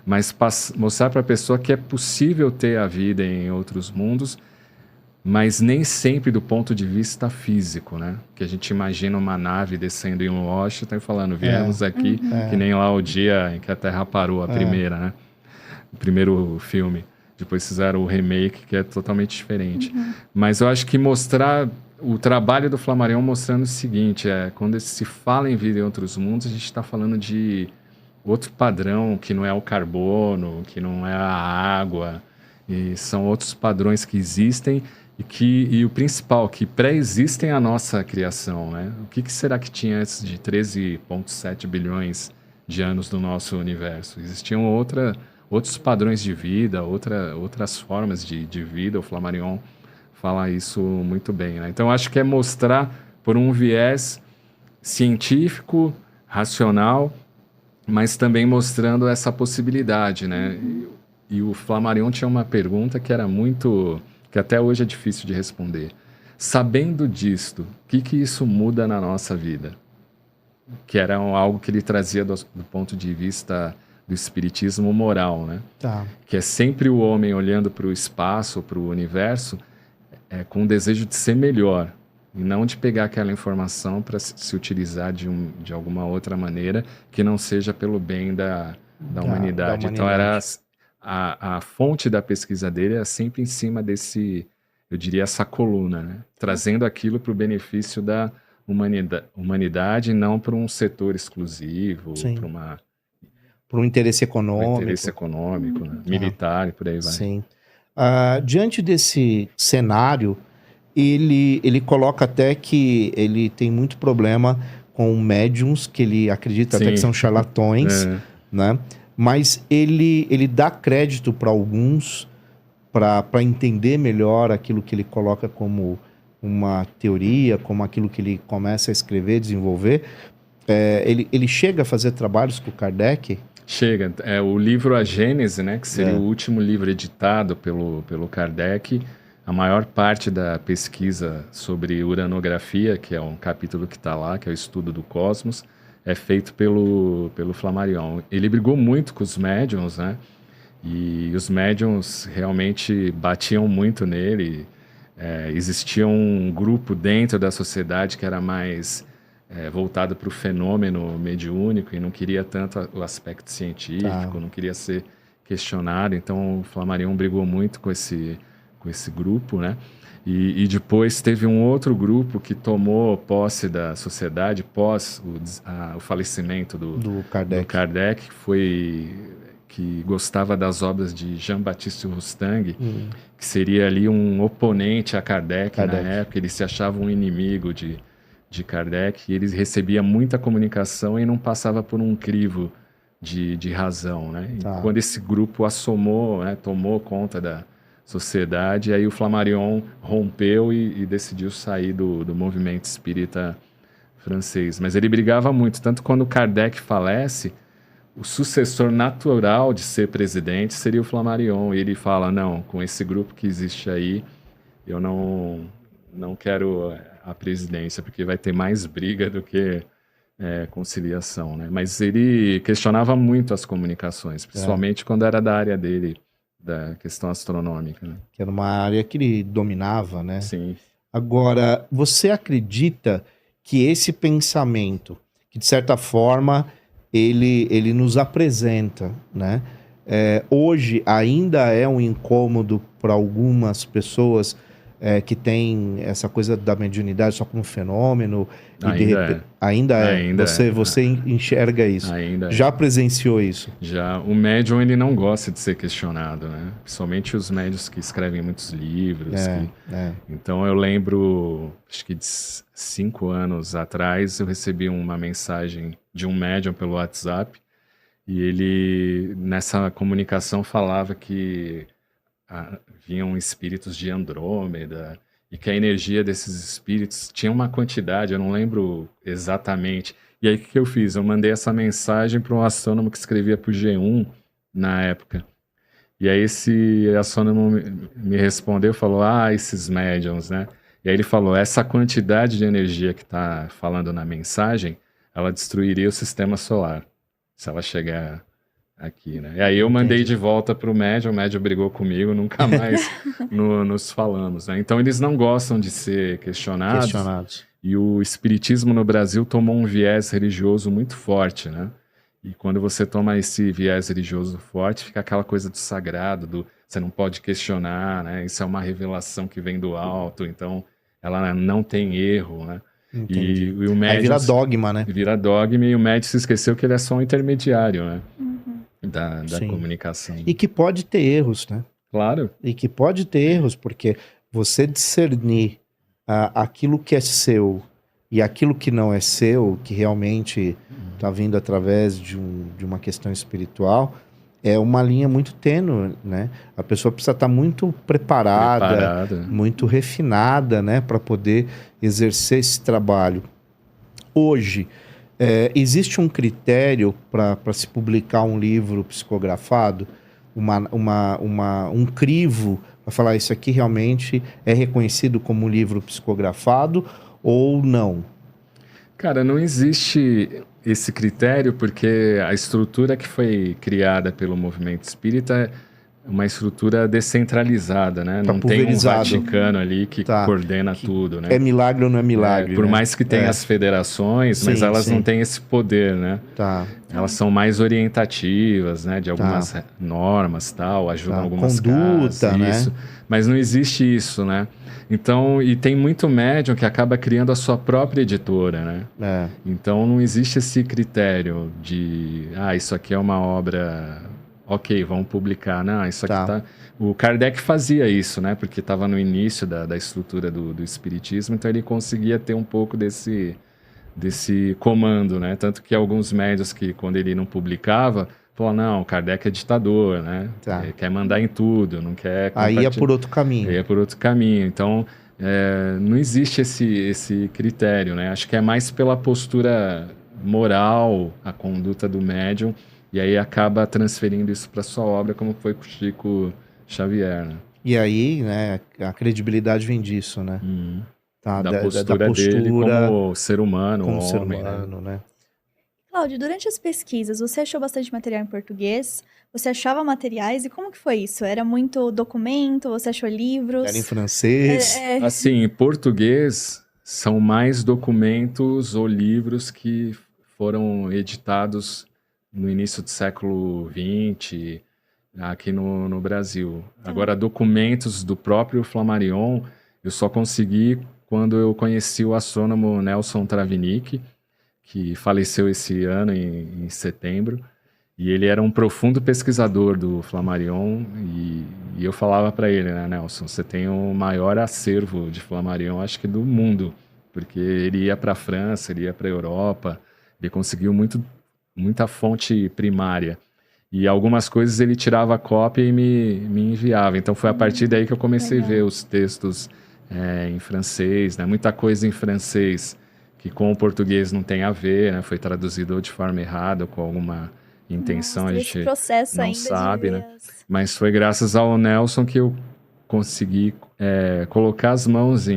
mas mostrar para a pessoa que é possível ter a vida em outros mundos, mas nem sempre do ponto de vista físico, né? Que a gente imagina uma nave descendo em Washington e falando, viemos aqui, que nem lá o dia em que a Terra parou, a primeira, né? O primeiro filme. Depois fizeram o remake, que é totalmente diferente. Mas eu acho que mostrar o trabalho do Flammarion mostrando o seguinte, quando se fala em vida em outros mundos, a gente está falando de outro padrão, que não é o carbono, que não é a água, e são outros padrões que existem e o principal, que pré-existem a nossa criação, né? O que será que tinha antes de 13,7 bilhões de anos do nosso universo? Existiam outros padrões de vida, outras formas de vida. O Flammarion fala isso muito bem, né? Então, acho que é mostrar por um viés científico, racional, mas também mostrando essa possibilidade, né? E o Flammarion tinha uma pergunta que era muito... que até hoje é difícil de responder. Sabendo disto, o que isso muda na nossa vida? Que era algo que ele trazia do ponto de vista do espiritismo moral, né? Que é sempre o homem olhando para o espaço, para o universo, com o desejo de ser melhor, e não de pegar aquela informação para se utilizar de alguma outra maneira que não seja pelo bem da humanidade. Então era... A fonte da pesquisa dele é sempre em cima eu diria, essa coluna, né? Trazendo aquilo para o benefício da humanidade e não para um setor exclusivo, para um interesse econômico. Né? Militar e por aí vai. Sim. Diante desse cenário, ele coloca até que ele tem muito problema com médiums, que ele acredita até que são charlatões, né? Mas ele dá crédito para alguns para entender melhor aquilo que ele coloca como uma teoria, como aquilo que ele começa a escrever, desenvolver. Ele chega a fazer trabalhos com o Kardec? Chega. O livro A Gênese, né, que seria o último livro editado pelo Kardec, a maior parte da pesquisa sobre uranografia, que é um capítulo que está lá, que é o estudo do cosmos, é feito pelo Flammarion. Ele brigou muito com os médiums, né? E os médiums realmente batiam muito nele. Existia um grupo dentro da sociedade que era mais voltado para o fenômeno mediúnico e não queria tanto o aspecto científico, não queria ser questionado. Então o Flammarion brigou muito com esse grupo, né? E depois teve um outro grupo que tomou posse da sociedade pós o falecimento do Kardec, que gostava das obras de Jean-Baptiste Rustang, que seria ali um oponente a Kardec na época. Ele se achava um inimigo de Kardec, e ele recebia muita comunicação e não passava por um crivo de razão, né? E quando esse grupo assomou, né, tomou conta da sociedade, aí o Flammarion rompeu e decidiu sair do movimento espírita francês. Mas ele brigava muito, tanto quando Kardec falece, o sucessor natural de ser presidente seria o Flammarion, e ele fala, não, com esse grupo que existe aí, eu não quero a presidência, porque vai ter mais briga do que conciliação, né? Mas ele questionava muito as comunicações, principalmente quando era da área dele, da questão astronômica, né? Que era uma área que ele dominava, né? Sim. Agora, você acredita que esse pensamento, que de certa forma ele nos apresenta, né? Hoje ainda é um incômodo para algumas pessoas que tem essa coisa da mediunidade só como fenômeno, e de repente você enxerga isso. Já presenciou isso? Já. O médium, ele não gosta de ser questionado, né? Principalmente os médiuns que escrevem muitos livros. Então eu lembro, acho que de 5 anos atrás, eu recebi uma mensagem de um médium pelo WhatsApp, e ele, nessa comunicação, falava que vinham espíritos de Andrômeda, e que a energia desses espíritos tinha uma quantidade, eu não lembro exatamente. E aí o que eu fiz? Eu mandei essa mensagem para um astrônomo que escrevia para o G1 na época. E aí esse astrônomo me respondeu, falou, esses médiums, né? E aí ele falou, essa quantidade de energia que está falando na mensagem, ela destruiria o sistema solar, se ela chegar aqui, né? E aí eu mandei de volta para o médium brigou comigo, nunca mais nos falamos, né? Então eles não gostam de ser questionados. E o espiritismo no Brasil tomou um viés religioso muito forte, né? E quando você toma esse viés religioso forte, fica aquela coisa do sagrado, você não pode questionar, né? Isso é uma revelação que vem do alto, então ela não tem erro, né? E o médium... Aí vira dogma, né? Vira dogma, e o médium se esqueceu que ele é só um intermediário, né? Da comunicação. E que pode ter erros, né? Claro. E que pode ter erros, porque você discernir aquilo que é seu e aquilo que não é seu, que realmente está vindo através de uma questão espiritual, é uma linha muito tênue, né? A pessoa precisa estar muito preparada, muito refinada, né? Para poder exercer esse trabalho. Hoje, existe um critério para se publicar um livro psicografado, um crivo para falar isso aqui realmente é reconhecido como um livro psicografado ou não? Cara, não existe esse critério, porque a estrutura que foi criada pelo movimento espírita é uma estrutura descentralizada, né? Não tem um Vaticano ali que coordena tudo, né? É milagre ou não é milagre? Por mais que tenha as federações, mas elas não têm esse poder, né? Elas são mais orientativas, né? De algumas normas, tal, ajudam algumas conduta, né? Isso. Mas não existe isso, né? Então, e tem muito médium que acaba criando a sua própria editora, né? Então não existe esse critério de, isso aqui é uma obra, ok, vamos publicar. Não, isso aqui tá... O Kardec fazia isso, né? Porque estava no início da estrutura do espiritismo, então ele conseguia ter um pouco desse comando, né? Tanto que alguns médiuns que, quando ele não publicava, falaram, não, Kardec é ditador, né? Ele quer mandar em tudo, não quer... Aí ia por outro caminho. Ia por outro caminho. Então, não existe esse critério, né? Acho que é mais pela postura moral, a conduta do médium, e aí acaba transferindo isso para sua obra, como foi com o Chico Xavier, né? E aí, né, a credibilidade vem disso, né? Da postura dele como ser humano, como homem, ser humano, né? Cláudio, durante as pesquisas, você achou bastante material em português? Você achava materiais? E como que foi isso? Era muito documento? Você achou livros? Era em francês? Assim, em português, são mais documentos ou livros que foram editados no início do século XX, aqui no Brasil. Agora, documentos do próprio Flammarion, eu só consegui quando eu conheci o astrônomo Nelson Travnik, que faleceu esse ano, em setembro, E ele era um profundo pesquisador do Flammarion, e eu falava para ele, né, Nelson, você tem o maior acervo de Flammarion, acho que do mundo, porque ele ia para a França, ele ia para a Europa, ele conseguiu muita fonte primária. E algumas coisas ele tirava cópia e me enviava. Então foi a partir daí que eu comecei a ver os textos em francês, né? Muita coisa em francês que com o português não tem a ver, né? Foi traduzido de forma errada ou com alguma intenção, Nossa, a esse gente processo não ainda sabe, de ver né? Mas foi graças ao Nelson que eu consegui colocar as mãos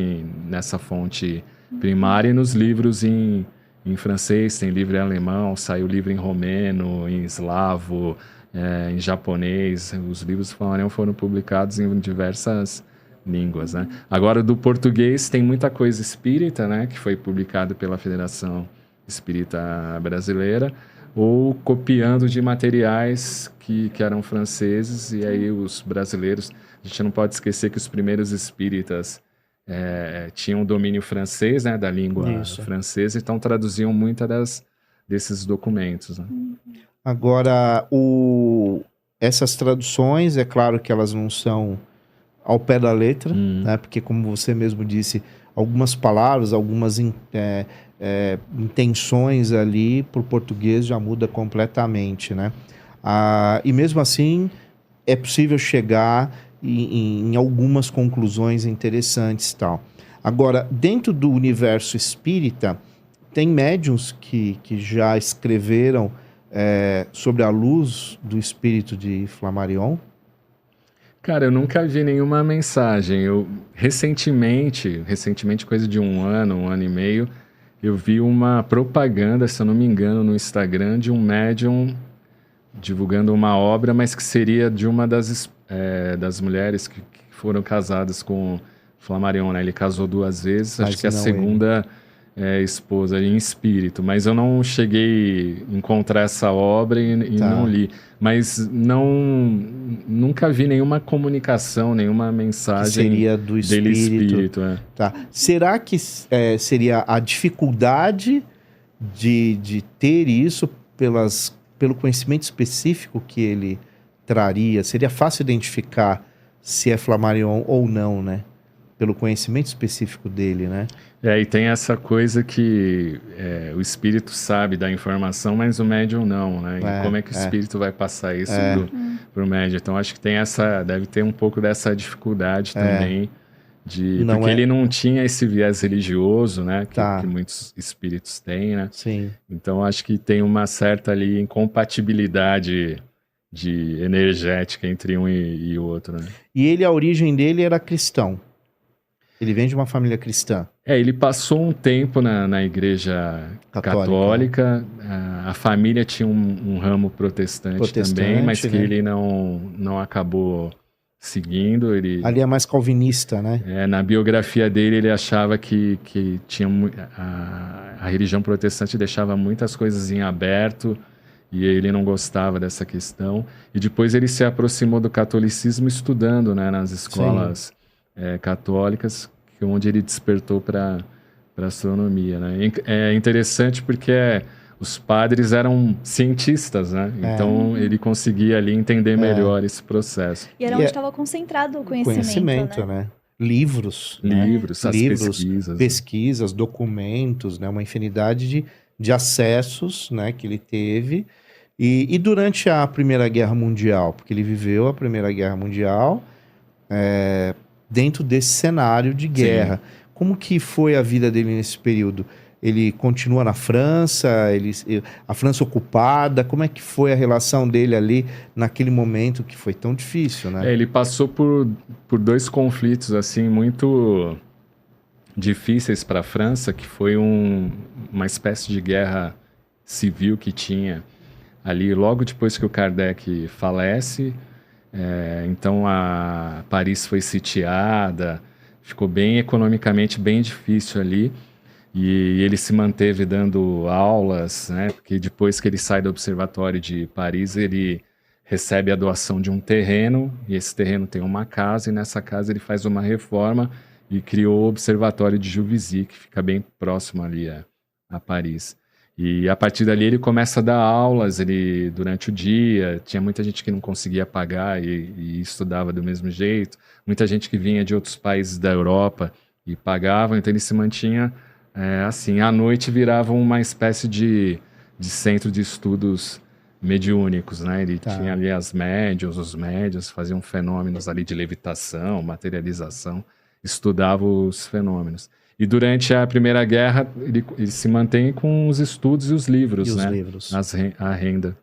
nessa fonte primária e nos livros em francês, tem livro em alemão, saiu livro em romeno, em eslavo, em japonês. Os livros do Flammarion foram publicados em diversas línguas, né? Agora, do português tem muita coisa espírita, né? Que foi publicado pela Federação Espírita Brasileira, ou copiando de materiais que eram franceses, e aí os brasileiros... A gente não pode esquecer que os primeiros espíritas tinham domínio francês, né, da língua francesa, então traduziam muitas desses documentos, né? Agora, essas traduções, é claro que elas não são ao pé da letra, né, porque, como você mesmo disse, algumas palavras, algumas intenções ali para o português já muda completamente, né? E mesmo assim, é possível chegar em algumas conclusões interessantes e tal. Agora, dentro do universo espírita, tem médiuns que já escreveram sobre a luz do espírito de Flammarion? Cara, eu nunca vi nenhuma mensagem. Recentemente, coisa de um ano e meio, eu vi uma propaganda, se eu não me engano, no Instagram, de um médium divulgando uma obra, mas que seria de uma das mulheres que foram casadas com Flammarion, né? Ele casou 2 vezes, Mas acho que a segunda esposa em espírito, mas eu não cheguei a encontrar essa obra e não li. Mas nunca vi nenhuma comunicação, nenhuma mensagem que seria do dele espírito. Tá. Será que seria a dificuldade de ter isso pelo conhecimento específico que ele traria? Seria fácil identificar se é Flammarion ou não, né? Pelo conhecimento específico dele, né? E tem essa coisa que o espírito sabe da informação, mas o médium não, né? E como é que o espírito vai passar isso pro médium? Então, acho que deve ter um pouco dessa dificuldade também, porque ele não tinha esse viés religioso, né? Que muitos espíritos têm, né? Sim. Então, acho que tem uma certa ali incompatibilidade energética entre um e o outro, né? E a origem dele era cristão. Ele vem de uma família cristã. Ele passou um tempo na igreja católica. A família tinha um ramo protestante também, mas que ele não acabou seguindo. Ali é mais calvinista, né? Na biografia dele, ele achava que tinha a religião protestante deixava muitas coisas em aberto, e ele não gostava dessa questão. E depois ele se aproximou do catolicismo estudando, né, nas escolas católicas, onde ele despertou para astronomia, né? É interessante porque os padres eram cientistas, né? Então ele conseguia ali entender melhor esse processo. E era onde estava concentrado o conhecimento, né? Livros, pesquisas, documentos, né? Uma infinidade de acessos, né, que ele teve. E durante a Primeira Guerra Mundial, porque ele viveu a Primeira Guerra Mundial dentro desse cenário de guerra. Sim. Como que foi a vida dele nesse período? Ele continua na França, a França ocupada, como é que foi a relação dele ali naquele momento que foi tão difícil, né? Ele passou por 2 conflitos, assim, muito difíceis para a França, que foi uma espécie de guerra civil que tinha ali logo depois que o Kardec falece. Então Paris foi sitiada, ficou economicamente bem difícil ali, e ele se manteve dando aulas, né? Porque depois que ele sai do Observatório de Paris, ele recebe a doação de um terreno, e esse terreno tem uma casa, e nessa casa ele faz uma reforma e criou o Observatório de Juvisy, que fica bem próximo ali a Paris. E a partir dali ele começa a dar aulas durante o dia. Tinha muita gente que não conseguia pagar e estudava do mesmo jeito. Muita gente que vinha de outros países da Europa e pagava. Então ele se mantinha assim. À noite virava uma espécie de centro de estudos mediúnicos, né? Ele tinha ali os médiuns faziam fenômenos ali de levitação, materialização, estudava os fenômenos. E durante a Primeira Guerra, ele se mantém com os estudos e os livros, E os né? livros. A renda.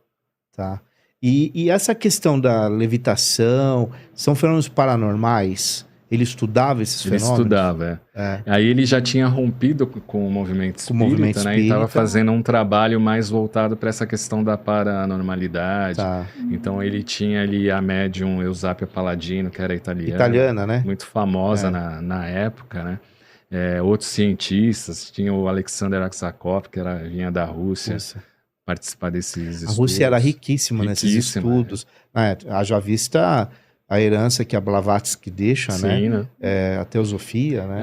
Tá. E essa questão da levitação, são fenômenos paranormais? Ele estudava esses fenômenos? Ele estudava, Aí ele já tinha rompido com o movimento espírita, né? E estava fazendo um trabalho mais voltado para essa questão da paranormalidade. Tá. Então ele tinha ali a médium Eusápia Palladino, que era italiana, né? Muito famosa na época, né? Outros cientistas, tinha o Alexander Aksakov, que vinha da Rússia, participar desses estudos. A Rússia era riquíssima nesses estudos. Haja vista a herança que a Blavatsky deixa, Sim, né? A teosofia, né?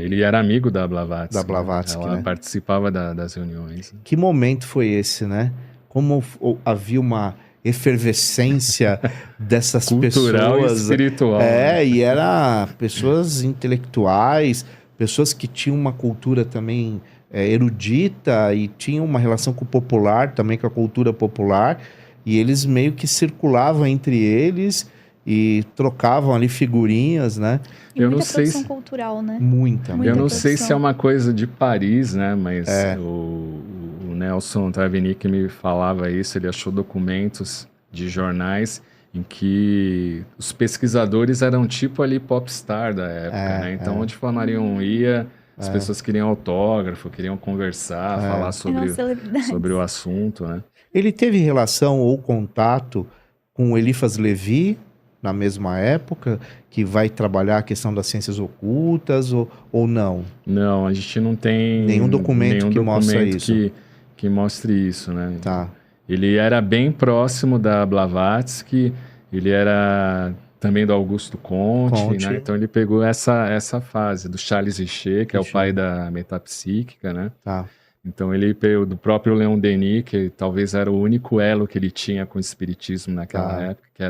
Ele era amigo da Blavatsky. Da Blavatsky, Ela né? participava das reuniões. Que momento foi esse, né? Como havia uma efervescência dessas cultural pessoas. E espiritual. Né? E era pessoas intelectuais, pessoas que tinham uma cultura também erudita e tinham uma relação com o popular, também com a cultura popular, e eles meio que circulavam entre eles e trocavam ali figurinhas, né? E muita produção cultural, né? Muita Eu não sei se é uma coisa de Paris, né? Mas o Nelson Travnik me falava isso, ele achou documentos de jornais em que os pesquisadores eram tipo ali popstar da época, né? Então, onde Flammarion ia, as pessoas queriam autógrafo, queriam conversar, falar sobre o assunto, né? Ele teve relação ou contato com Eliphas Levi, na mesma época, que vai trabalhar a questão das ciências ocultas, ou não? Não, a gente não tem nenhum documento que mostra isso. Que mostre isso, né? Tá. Ele era bem próximo da Blavatsky, ele era também do Augusto Comte. Né? Então ele pegou essa fase do Charles Richer, que é o pai da metapsíquica, né? Tá. Então ele pegou do próprio Leon Denis, que talvez era o único elo que ele tinha com o espiritismo naquela época, que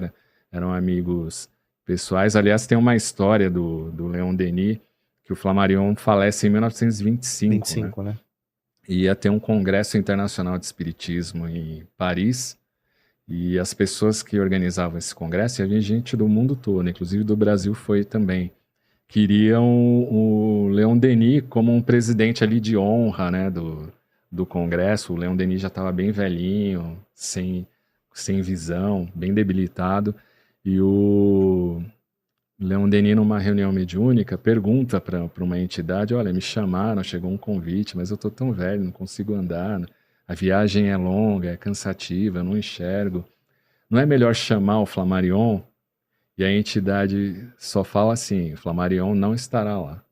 eram amigos pessoais. Aliás, tem uma história do Leon Denis, que o Flammarion falece em 1925, né? E ia ter um congresso internacional de espiritismo em Paris, e as pessoas que organizavam esse congresso, e havia gente do mundo todo, inclusive do Brasil foi também, queriam o Leon Denis como um presidente ali de honra, né, do congresso. O Leon Denis já estava bem velhinho, sem visão, bem debilitado, e o Leon Denis, numa reunião mediúnica, pergunta para uma entidade: olha, me chamaram, chegou um convite, mas eu estou tão velho, não consigo andar, a viagem é longa, é cansativa, eu não enxergo. Não é melhor chamar o Flammarion? E a entidade só fala assim: Flammarion não estará lá,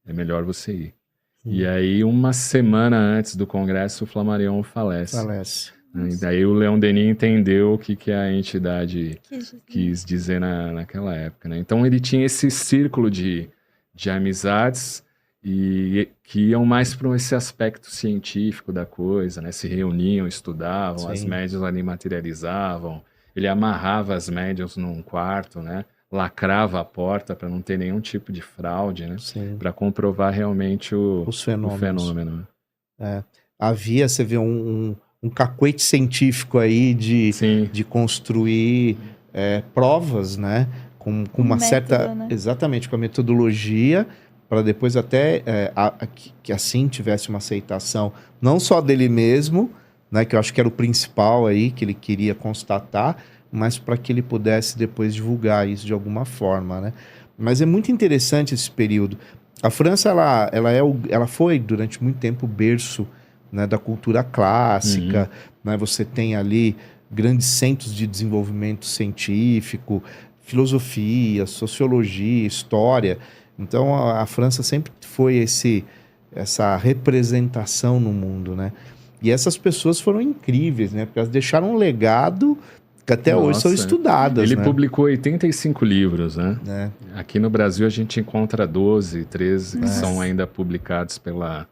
é melhor você ir. E aí, uma semana antes do congresso, o Flammarion falece. E daí o Leon Denis entendeu o que a entidade quis dizer naquela época, né? Então ele tinha esse círculo de amizades e que iam mais para esse aspecto científico da coisa, né? Se reuniam, estudavam, as médiuns ali materializavam, ele amarrava as médiuns num quarto, né? Lacrava a porta para não ter nenhum tipo de fraude, né? Para comprovar realmente o fenômeno. Havia, você vê, um cacuete científico aí de construir provas, né? Com uma método, certa... Né? Exatamente, com a metodologia, para depois até que assim tivesse uma aceitação, não só dele mesmo, né? Que eu acho que era o principal aí, que ele queria constatar, mas para que ele pudesse depois divulgar isso de alguma forma, né? Mas é muito interessante esse período. A França, ela foi durante muito tempo o berço, né, da cultura clássica, né? Você tem ali grandes centros de desenvolvimento científico, filosofia, sociologia, história. Então a França sempre foi essa representação no mundo, né? E essas pessoas foram incríveis, né? Porque elas deixaram um legado que até hoje são estudadas. Ele né? publicou 85 livros, né? Aqui no Brasil a gente encontra 12, 13 que são ainda publicados pela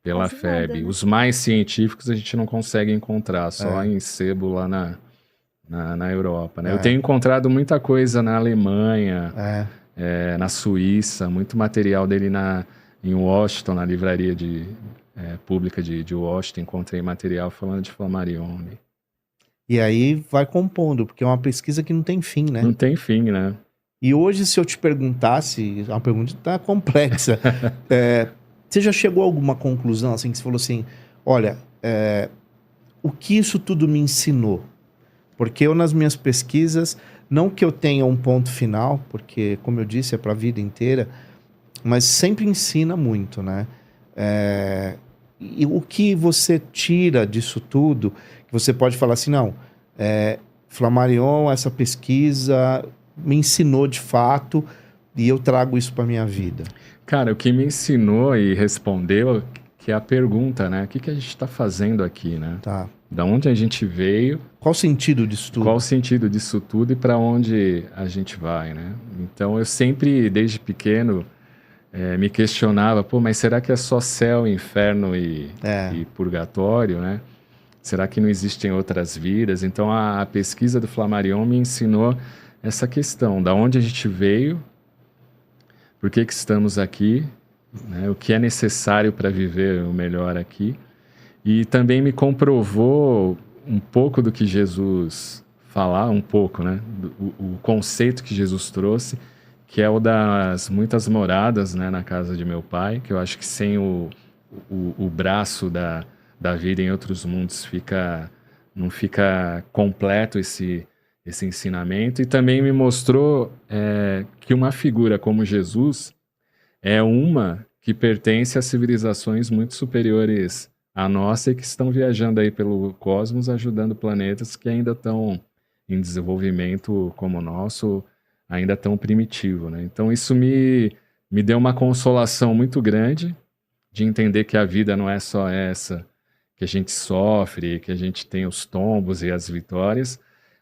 pela Quase nada, FEB. né? Os mais científicos a gente não consegue encontrar, só em sebo lá na Europa, né? Eu tenho encontrado muita coisa na Alemanha, na Suíça, muito material dele em Washington, na livraria pública de Washington, encontrei material falando de Flammarion. Né? E aí vai compondo, porque é uma pesquisa que não tem fim, né? Não tem fim, né? E hoje, se eu te perguntasse, é uma pergunta complexa, você já chegou a alguma conclusão, assim, que você falou assim, olha, o que isso tudo me ensinou? Porque eu, nas minhas pesquisas, não que eu tenha um ponto final, porque, como eu disse, é para a vida inteira, mas sempre ensina muito, né? E o que você tira disso tudo, que você pode falar assim, não, Flammarion, essa pesquisa me ensinou de fato e eu trago isso para minha vida. Cara, o que me ensinou e respondeu que é a pergunta, né? O que a gente está fazendo aqui, né? Tá. Da onde a gente veio? Qual o sentido disso tudo? Qual o sentido disso tudo e para onde a gente vai, né? Então eu sempre, desde pequeno, me questionava, mas será que é só céu, inferno e purgatório, né? Será que não existem outras vidas? Então a pesquisa do Flammarion me ensinou essa questão, da onde a gente veio, por que estamos aqui, né? O que é necessário para viver o melhor aqui. E também me comprovou um pouco do que Jesus falava, um pouco, né? O conceito que Jesus trouxe, que é o das muitas moradas, né, na casa de meu pai, que eu acho que sem o braço da vida em outros mundos não fica completo esse ensinamento. E também me mostrou que uma figura como Jesus é uma que pertence a civilizações muito superiores à nossa e que estão viajando aí pelo cosmos, ajudando planetas que ainda estão em desenvolvimento como o nosso, ainda tão primitivo, né? Então isso me deu uma consolação muito grande de entender que a vida não é só essa, que a gente sofre, que a gente tem os tombos e as vitórias,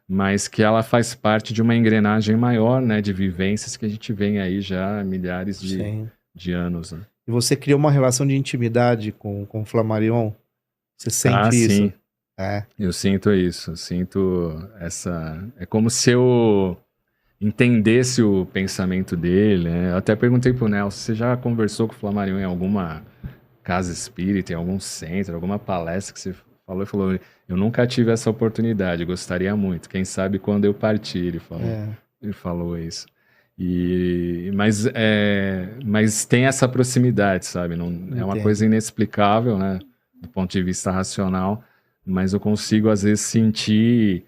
mas que ela faz parte de uma engrenagem maior, né, de vivências que a gente vem aí já há milhares de anos. Né? E você criou uma relação de intimidade com o Flammarion? Você sente isso? Sim. Eu sinto isso, é como se eu entendesse o pensamento dele, né? Eu até perguntei pro Nelson, você já conversou com o Flammarion em alguma casa espírita, em algum centro, alguma palestra que você falou? Ele falou, eu nunca tive essa oportunidade, gostaria muito, quem sabe quando eu partir, ele falou isso. Mas tem essa proximidade, sabe? Não, é uma coisa inexplicável, né? Do ponto de vista racional, mas eu consigo às vezes sentir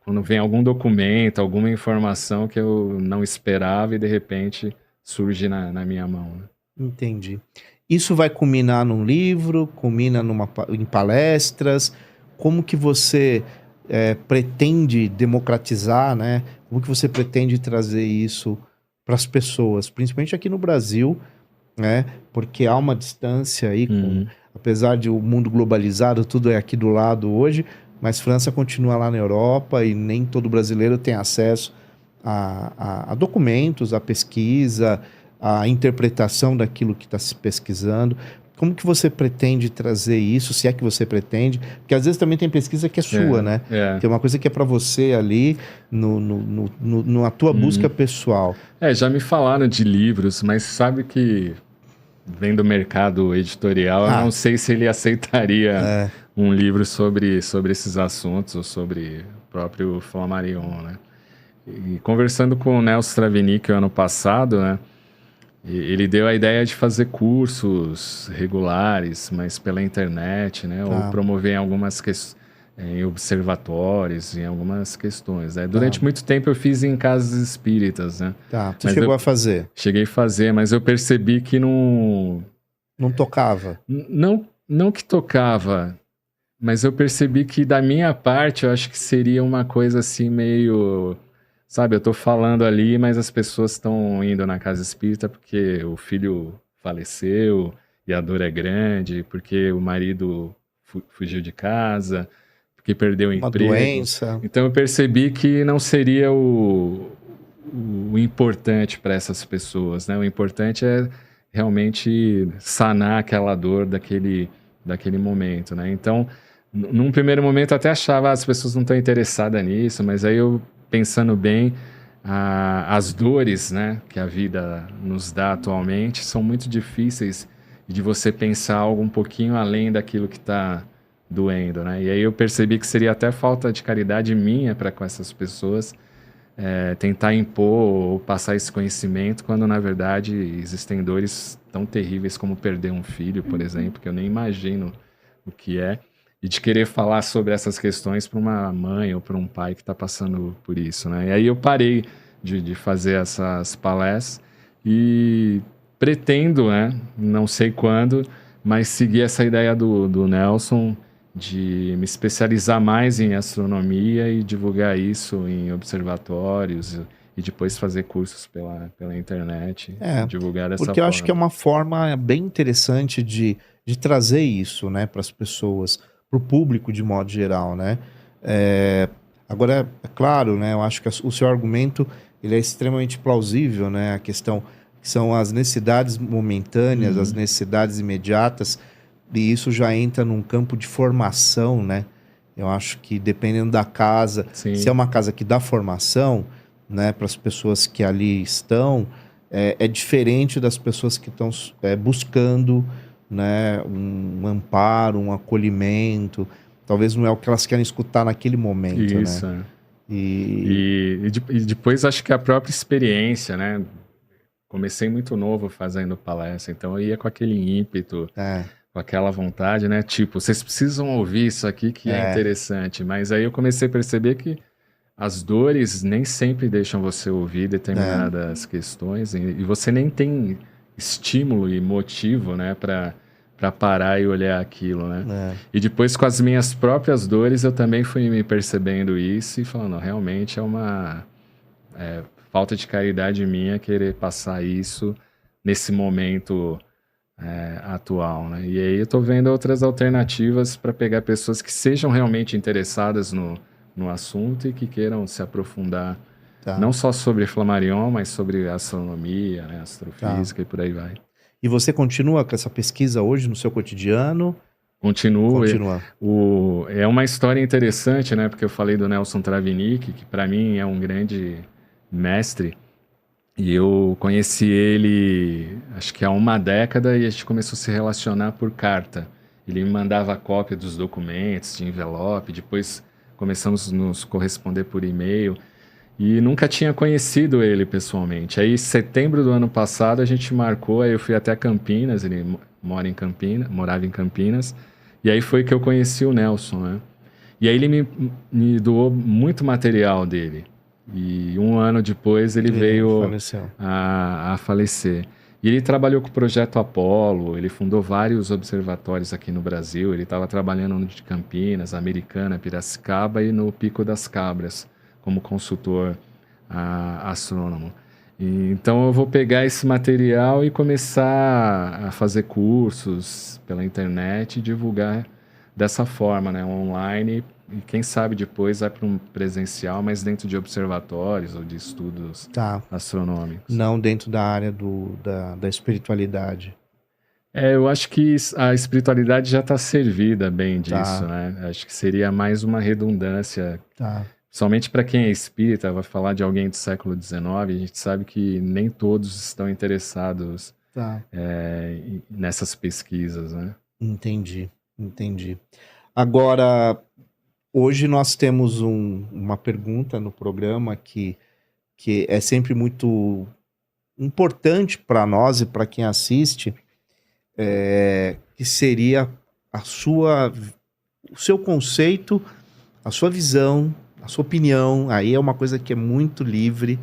quando vem algum documento, alguma informação que eu não esperava e de repente surge na minha mão. Né? Entendi. Isso vai culminar num livro, culmina em palestras? Como que você pretende democratizar, né? Como que você pretende trazer isso para as pessoas, principalmente aqui no Brasil, né? Porque há uma distância aí, apesar de o mundo globalizado, tudo é aqui do lado hoje, mas França continua lá na Europa e nem todo brasileiro tem acesso a documentos, a pesquisa, a interpretação daquilo que está se pesquisando. Como que você pretende trazer isso, se é que você pretende? Porque às vezes também tem pesquisa que é sua, né? Tem uma coisa que é para você ali, na tua busca pessoal. Já me falaram de livros, mas sabe que vem do mercado editorial, eu não sei se ele aceitaria um livro sobre esses assuntos, ou sobre o próprio Flammarion, né? E conversando com o Nelson Travnik ano passado, né? Ele deu a ideia de fazer cursos regulares, mas pela internet, né? Ou promover em observatórios, em algumas questões. Né? Durante muito tempo eu fiz em casas espíritas, né? Você chegou a fazer? Cheguei a fazer, mas eu percebi que não... Não tocava? Não que tocava, mas eu percebi que da minha parte eu acho que seria uma coisa assim meio... Sabe, eu tô falando ali, mas as pessoas estão indo na casa espírita porque o filho faleceu e a dor é grande, porque o marido fugiu de casa, porque perdeu o emprego. Uma doença. Então eu percebi que não seria o importante para essas pessoas, né? O importante é realmente sanar aquela dor daquele momento, né? Então, num primeiro momento eu até achava as pessoas não estão interessadas nisso, mas aí eu, pensando bem, as dores, né, que a vida nos dá atualmente são muito difíceis de você pensar algo um pouquinho além daquilo que está doendo, né? E aí eu percebi que seria até falta de caridade minha para com essas pessoas tentar impor ou passar esse conhecimento, quando na verdade existem dores tão terríveis como perder um filho, por exemplo, que eu nem imagino o que é, e de querer falar sobre essas questões para uma mãe ou para um pai que está passando por isso, né? E aí eu parei de fazer essas palestras e pretendo, né, não sei quando, mas seguir essa ideia do Nelson de me especializar mais em astronomia e divulgar isso em observatórios e depois fazer cursos pela internet, divulgar dessa forma. Porque eu acho que é uma forma bem interessante de trazer isso, né, para as pessoas, para o público de modo geral, né? Agora, é claro, né, eu acho que o seu argumento ele é extremamente plausível, né? A questão que são as necessidades momentâneas, as necessidades imediatas, e isso já entra num campo de formação, né? Eu acho que dependendo da casa, se é uma casa que dá formação, né, para as pessoas que ali estão, é diferente das pessoas que estão buscando, né, um amparo, um acolhimento. Talvez não é o que elas querem escutar naquele momento, isso, né? E depois acho que a própria experiência, né? Comecei muito novo fazendo palestra, então eu ia com aquele ímpeto, com aquela vontade, né? Tipo, vocês precisam ouvir isso aqui que é interessante. Mas aí eu comecei a perceber que as dores nem sempre deixam você ouvir determinadas questões e você nem tem estímulo e motivo, né, para parar e olhar aquilo, né? E depois com as minhas próprias dores eu também fui me percebendo isso e falando, realmente é uma falta de caridade minha querer passar isso nesse momento atual, né? E aí eu tô vendo outras alternativas para pegar pessoas que sejam realmente interessadas no assunto e que queiram se aprofundar não só sobre Flammarion, mas sobre astronomia, né, astrofísica e por aí vai. E você continua com essa pesquisa hoje no seu cotidiano? Continua. É uma história interessante, né? Porque eu falei do Nelson Travnik, que para mim é um grande mestre. E eu conheci ele, acho que há uma década, e a gente começou a se relacionar por carta. Ele me mandava cópia dos documentos, de envelope, depois começamos a nos corresponder por e-mail. E nunca tinha conhecido ele pessoalmente. Aí, em setembro do ano passado, a gente marcou, aí eu fui até Campinas, ele morava em Campinas, e aí foi que eu conheci o Nelson, né? E aí ele me doou muito material dele. E um ano depois ele veio a falecer. E ele trabalhou com o Projeto Apollo, ele fundou vários observatórios aqui no Brasil, ele estava trabalhando no de Campinas, Americana, Piracicaba e no Pico das Cabras, como consultor astrônomo. Então eu vou pegar esse material e começar a fazer cursos pela internet e divulgar dessa forma, né, online, e quem sabe depois vai para um presencial, mas dentro de observatórios ou de estudos astronômicos. Não dentro da área da espiritualidade. Eu acho que a espiritualidade já está servida bem disso, né? Acho que seria mais uma redundância. Somente para quem é espírita, vai falar de alguém do século XIX, a gente sabe que nem todos estão interessados nessas pesquisas, né? Entendi. Agora, hoje nós temos uma pergunta no programa que é sempre muito importante para nós e para quem assiste, que seria o seu conceito, a sua visão, a sua opinião. Aí é uma coisa que é muito livre.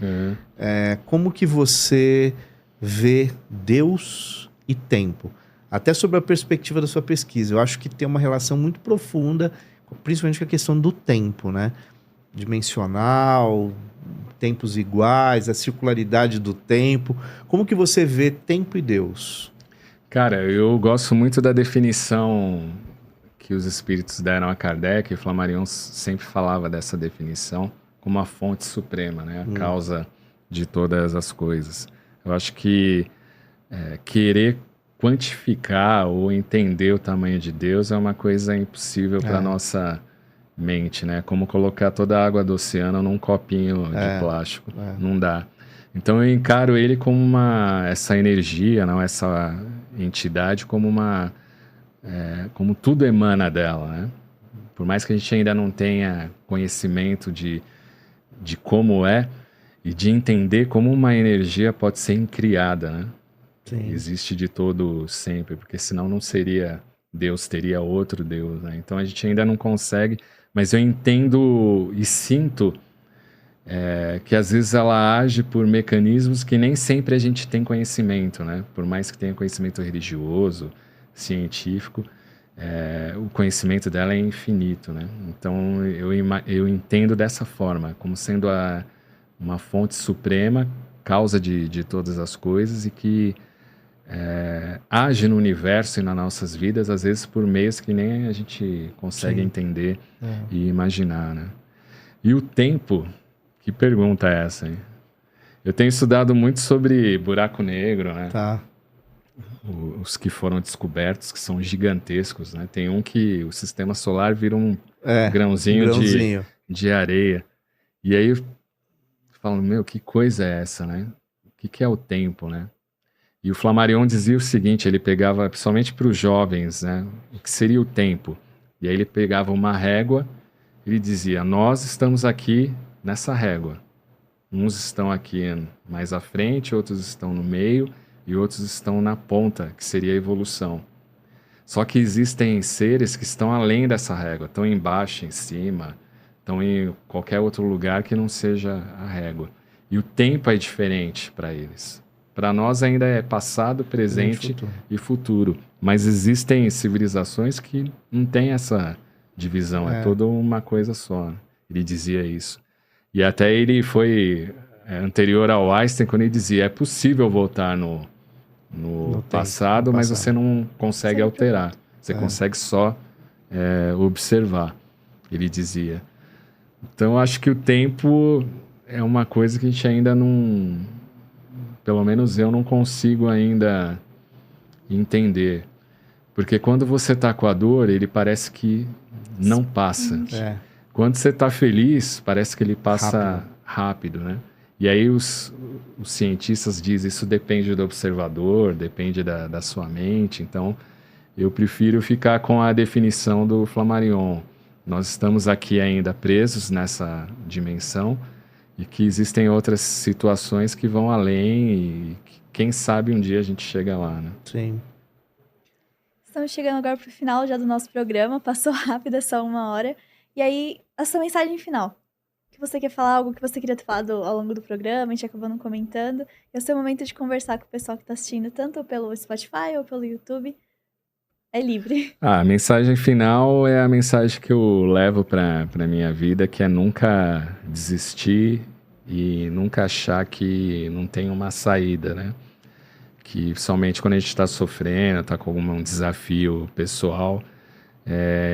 Como que você vê Deus e tempo? Até sobre a perspectiva da sua pesquisa. Eu acho que tem uma relação muito profunda, principalmente com a questão do tempo, né? Dimensional, tempos iguais, a circularidade do tempo. Como que você vê tempo e Deus? Cara, eu gosto muito da definição que os espíritos deram a Kardec, e Flammarion sempre falava dessa definição como a fonte suprema, né? A causa de todas as coisas. Eu acho que querer quantificar ou entender o tamanho de Deus é uma coisa impossível para nossa mente, né? Como colocar toda a água do oceano num copinho de plástico. Não dá. Então eu encaro ele como essa energia, não, essa entidade como como tudo emana dela, né? Por mais que a gente ainda não tenha conhecimento de como e de entender como uma energia pode ser incriada, né? Sim. Existe de todo sempre, porque senão não seria Deus, teria outro Deus, né? Então a gente ainda não consegue, mas eu entendo e sinto que às vezes ela age por mecanismos que nem sempre a gente tem conhecimento, né? Por mais que tenha conhecimento religioso, científico, o conhecimento dela é infinito, né? Então eu entendo dessa forma, como sendo uma fonte suprema, causa de todas as coisas e que age no universo e nas nossas vidas, às vezes por meios que nem a gente consegue entender e imaginar, né? E o tempo, que pergunta é essa, hein? Eu tenho estudado muito sobre buraco negro, né? Tá. Os que foram descobertos, que são gigantescos, né? Tem um que o sistema solar vira um grãozinho. De areia. E aí eu falo, meu, que coisa é essa, né? O que é o tempo, né? E o Flammarion dizia o seguinte, ele pegava, principalmente para os jovens, né? O que seria o tempo? E aí ele pegava uma régua, ele dizia, nós estamos aqui nessa régua. Uns estão aqui mais à frente, outros estão no meio e outros estão na ponta, que seria a evolução. Só que existem seres que estão além dessa régua, estão embaixo, em cima, estão em qualquer outro lugar que não seja a régua. E o tempo é diferente para eles. Para nós ainda é passado, presente e futuro. Mas existem civilizações que não têm essa divisão, é toda uma coisa só. Ele dizia isso. E até ele foi anterior ao Einstein, quando ele dizia, é possível voltar no passado, mas você não consegue alterar. Você consegue só observar, ele dizia. Então, eu acho que o tempo é uma coisa que a gente ainda não... Pelo menos eu não consigo ainda entender. Porque quando você está com a dor, ele parece que não passa. Quando você está feliz, parece que ele passa rápido, né? E aí os cientistas dizem isso depende do observador, depende da sua mente. Então, eu prefiro ficar com a definição do Flammarion. Nós estamos aqui ainda presos nessa dimensão e que existem outras situações que vão além e quem sabe um dia a gente chega lá, né? Sim. Estamos chegando agora para o final já do nosso programa. Passou rápido, é só 1 hora. E aí, a sua mensagem final. Que você quer falar, algo que você queria ter falado ao longo do programa, a gente acabou não comentando. É o seu momento de conversar com o pessoal que está assistindo, tanto pelo Spotify ou pelo YouTube. É livre. A mensagem final é a mensagem que eu levo para a minha vida, que é nunca desistir e nunca achar que não tem uma saída, né? Que somente quando a gente está sofrendo, está com algum desafio pessoal,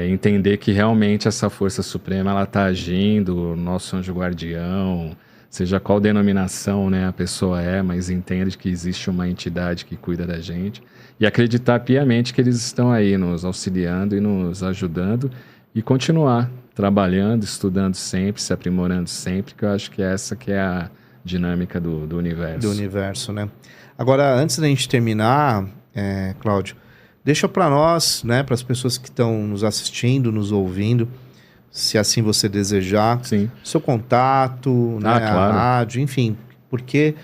entender que realmente essa força suprema ela está agindo, nosso anjo guardião, seja qual denominação, né, a pessoa mas entende que existe uma entidade que cuida da gente e acreditar piamente que eles estão aí nos auxiliando e nos ajudando e continuar trabalhando, estudando sempre, se aprimorando sempre, que eu acho que essa que é a dinâmica do universo. Do universo, né? Agora, antes da gente terminar, Cláudio, deixa para nós, né, para as pessoas que estão nos assistindo, nos ouvindo, se assim você desejar, seu contato, né, claro. A rádio, enfim, porque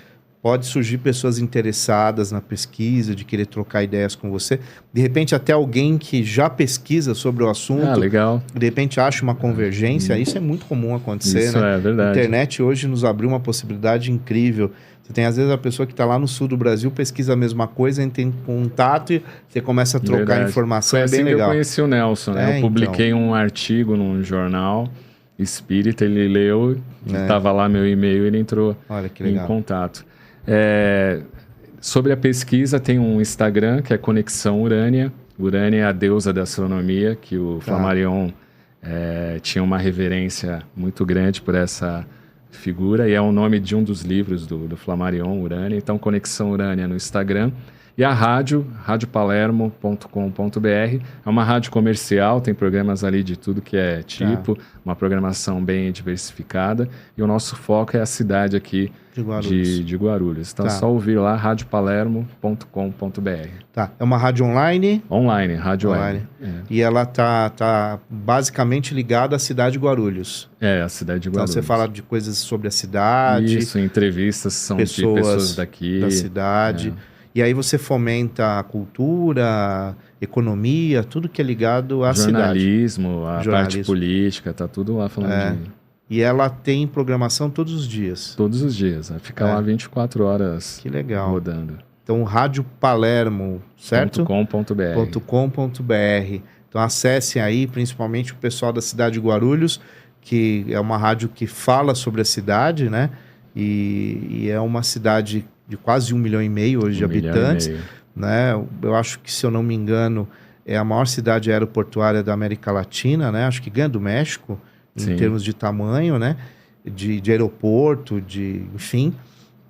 pode surgir pessoas interessadas na pesquisa, de querer trocar ideias com você. De repente, até alguém que já pesquisa sobre o assunto, legal. De repente acha uma convergência, isso é muito comum acontecer, isso né? É verdade. A internet hoje nos abriu uma possibilidade incrível. Você tem, às vezes, a pessoa que está lá no sul do Brasil, pesquisa a mesma coisa, entra em contato e você começa a trocar informação, Foi assim bem que legal. Eu conheci o Nelson, né? Eu publiquei um artigo num jornal espírita, ele leu, estava lá meu e-mail, ele entrou em contato. Sobre a pesquisa, tem um Instagram, que é Conexão Urânia. Urânia é a deusa da astronomia, que o Flammarion tinha uma reverência muito grande por essa figura, e é o nome de um dos livros do Flammarion, Urânia. Então, Conexão Urânia no Instagram. E a rádio, radiopalermo.com.br, é uma rádio comercial, tem programas ali de tudo que é tipo, uma programação bem diversificada. E o nosso foco é a cidade aqui de Guarulhos. Então é só ouvir lá, radiopalermo.com.br. Tá, é uma rádio online? Online, rádio online. E ela tá basicamente ligada à cidade de Guarulhos. É, a cidade de Guarulhos. Então você fala de coisas sobre a cidade. Isso, entrevistas são de pessoas daqui. Da cidade. E aí você fomenta a cultura, economia, tudo que é ligado à Jornalismo, cidade. A parte política, tá tudo lá falando de... E ela tem programação todos os dias. Todos os dias. Fica lá 24 horas que legal. Rodando. Então, Rádio Palermo, certo? .com.br. Então, acessem aí, principalmente o pessoal da cidade de Guarulhos, que é uma rádio que fala sobre a cidade, né? E é uma cidade de quase 1,5 milhão hoje de habitantes. Né? Eu acho que, se eu não me engano, é a maior cidade aeroportuária da América Latina, né? Acho que ganha do México, em termos de tamanho, né? De aeroporto, enfim.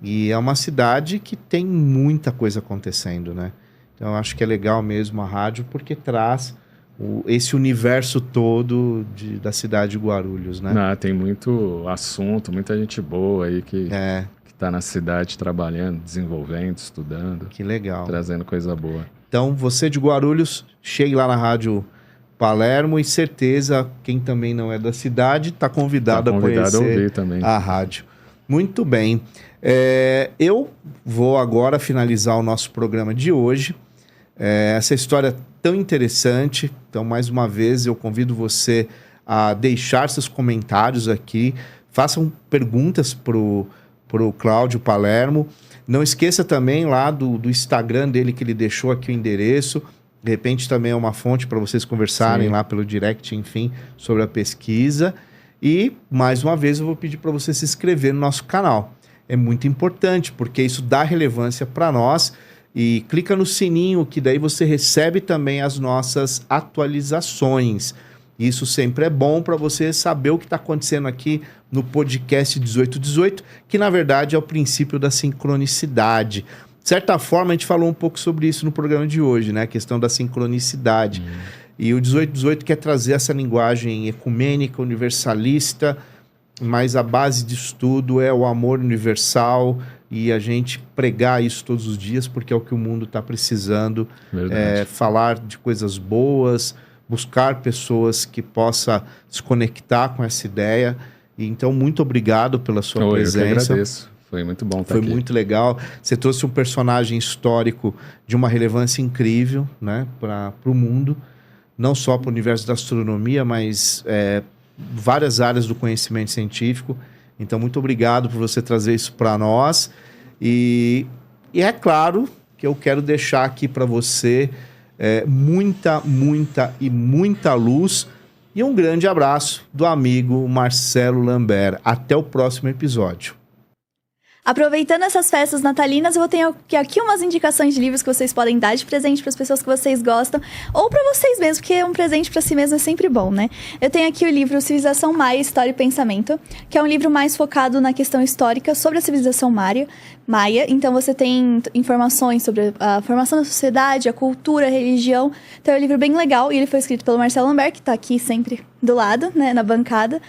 E é uma cidade que tem muita coisa acontecendo, né? Então, eu acho que é legal mesmo a rádio, porque traz esse universo todo da cidade de Guarulhos, né? Tem muito assunto, muita gente boa aí que está na cidade trabalhando, desenvolvendo, estudando. Que legal. Trazendo coisa boa. Então, você de Guarulhos, chegue lá na Rádio Palermo e certeza, quem também não é da cidade, está convidado a conhecer a ouvir também. A rádio. Muito bem. Eu vou agora finalizar o nosso programa de hoje. Essa história tão interessante. Então, mais uma vez, eu convido você a deixar seus comentários aqui. Façam perguntas para o Cláudio Palermo. Não esqueça também lá do Instagram dele, que ele deixou aqui o endereço. De repente também é uma fonte para vocês conversarem lá pelo direct, enfim, sobre a pesquisa. E, mais uma vez, eu vou pedir para você se inscrever no nosso canal. É muito importante, porque isso dá relevância para nós. E clica no sininho, que daí você recebe também as nossas atualizações. Isso sempre é bom para você saber o que está acontecendo aqui no podcast 1818, que na verdade é o princípio da sincronicidade. De certa forma, a gente falou um pouco sobre isso no programa de hoje, né? A questão da sincronicidade. E o 1818 quer trazer essa linguagem ecumênica, universalista, mas a base disso tudo é o amor universal e a gente pregar isso todos os dias, porque é o que o mundo está precisando. Falar de coisas boas, buscar pessoas que possam se conectar com essa ideia. E, então, muito obrigado pela sua presença. Eu que agradeço. Foi muito bom estar aqui. Foi muito legal. Você trouxe um personagem histórico de uma relevância incrível, né, para o mundo. Não só para o universo da astronomia, mas várias áreas do conhecimento científico. Então, muito obrigado por você trazer isso para nós. E é claro que eu quero deixar aqui para você muita luz e um grande abraço do amigo Marcelo Lambert. Até o próximo episódio. Aproveitando essas festas natalinas, eu vou ter aqui umas indicações de livros que vocês podem dar de presente para as pessoas que vocês gostam, ou para vocês mesmos, porque um presente para si mesmo é sempre bom, né? Eu tenho aqui o livro Civilização Maia, História e Pensamento, que é um livro mais focado na questão histórica sobre a civilização maia. Então você tem informações sobre a formação da sociedade, a cultura, a religião. Então é um livro bem legal, e ele foi escrito pelo Marcelo Lambert, que está aqui sempre do lado, né, na bancada.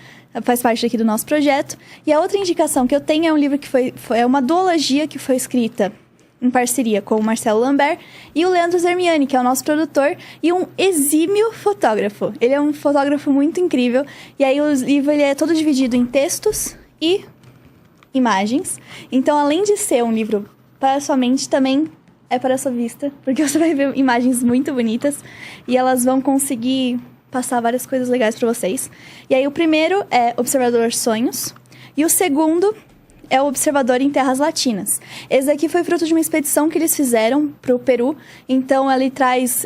Faz parte aqui do nosso projeto. E a outra indicação que eu tenho é um livro que é uma duologia que foi escrita em parceria com o Marcelo Lambert e o Leandro Zermiani, que é o nosso produtor e um exímio fotógrafo. Ele é um fotógrafo muito incrível. E aí o livro ele é todo dividido em textos e imagens. Então, além de ser um livro para a sua mente, também é para a sua vista, porque você vai ver imagens muito bonitas e elas vão conseguir passar várias coisas legais para vocês. E aí o primeiro é Observador Sonhos e o segundo é o Observador em Terras Latinas. Esse aqui foi fruto de uma expedição que eles fizeram para o Peru. Então ele traz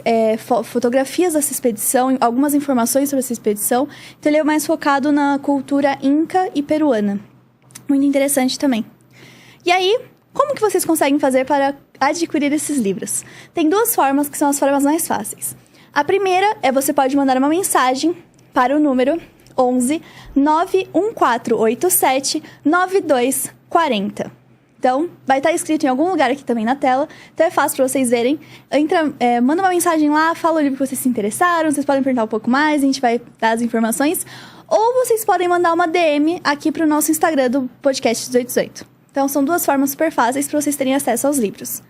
fotografias dessa expedição, algumas informações sobre essa expedição. Então ele é mais focado na cultura inca e peruana. Muito interessante também. E aí, como que vocês conseguem fazer para adquirir esses livros? Tem duas formas que são as formas mais fáceis. A primeira é você pode mandar uma mensagem para o número 11 91487 9240. Então, vai estar escrito em algum lugar aqui também na tela. Então, é fácil para vocês verem. Manda uma mensagem lá, fala o livro que vocês se interessaram. Vocês podem perguntar um pouco mais, a gente vai dar as informações. Ou vocês podem mandar uma DM aqui pro nosso Instagram do podcast 1818. Então, são 2 formas super fáceis para vocês terem acesso aos livros.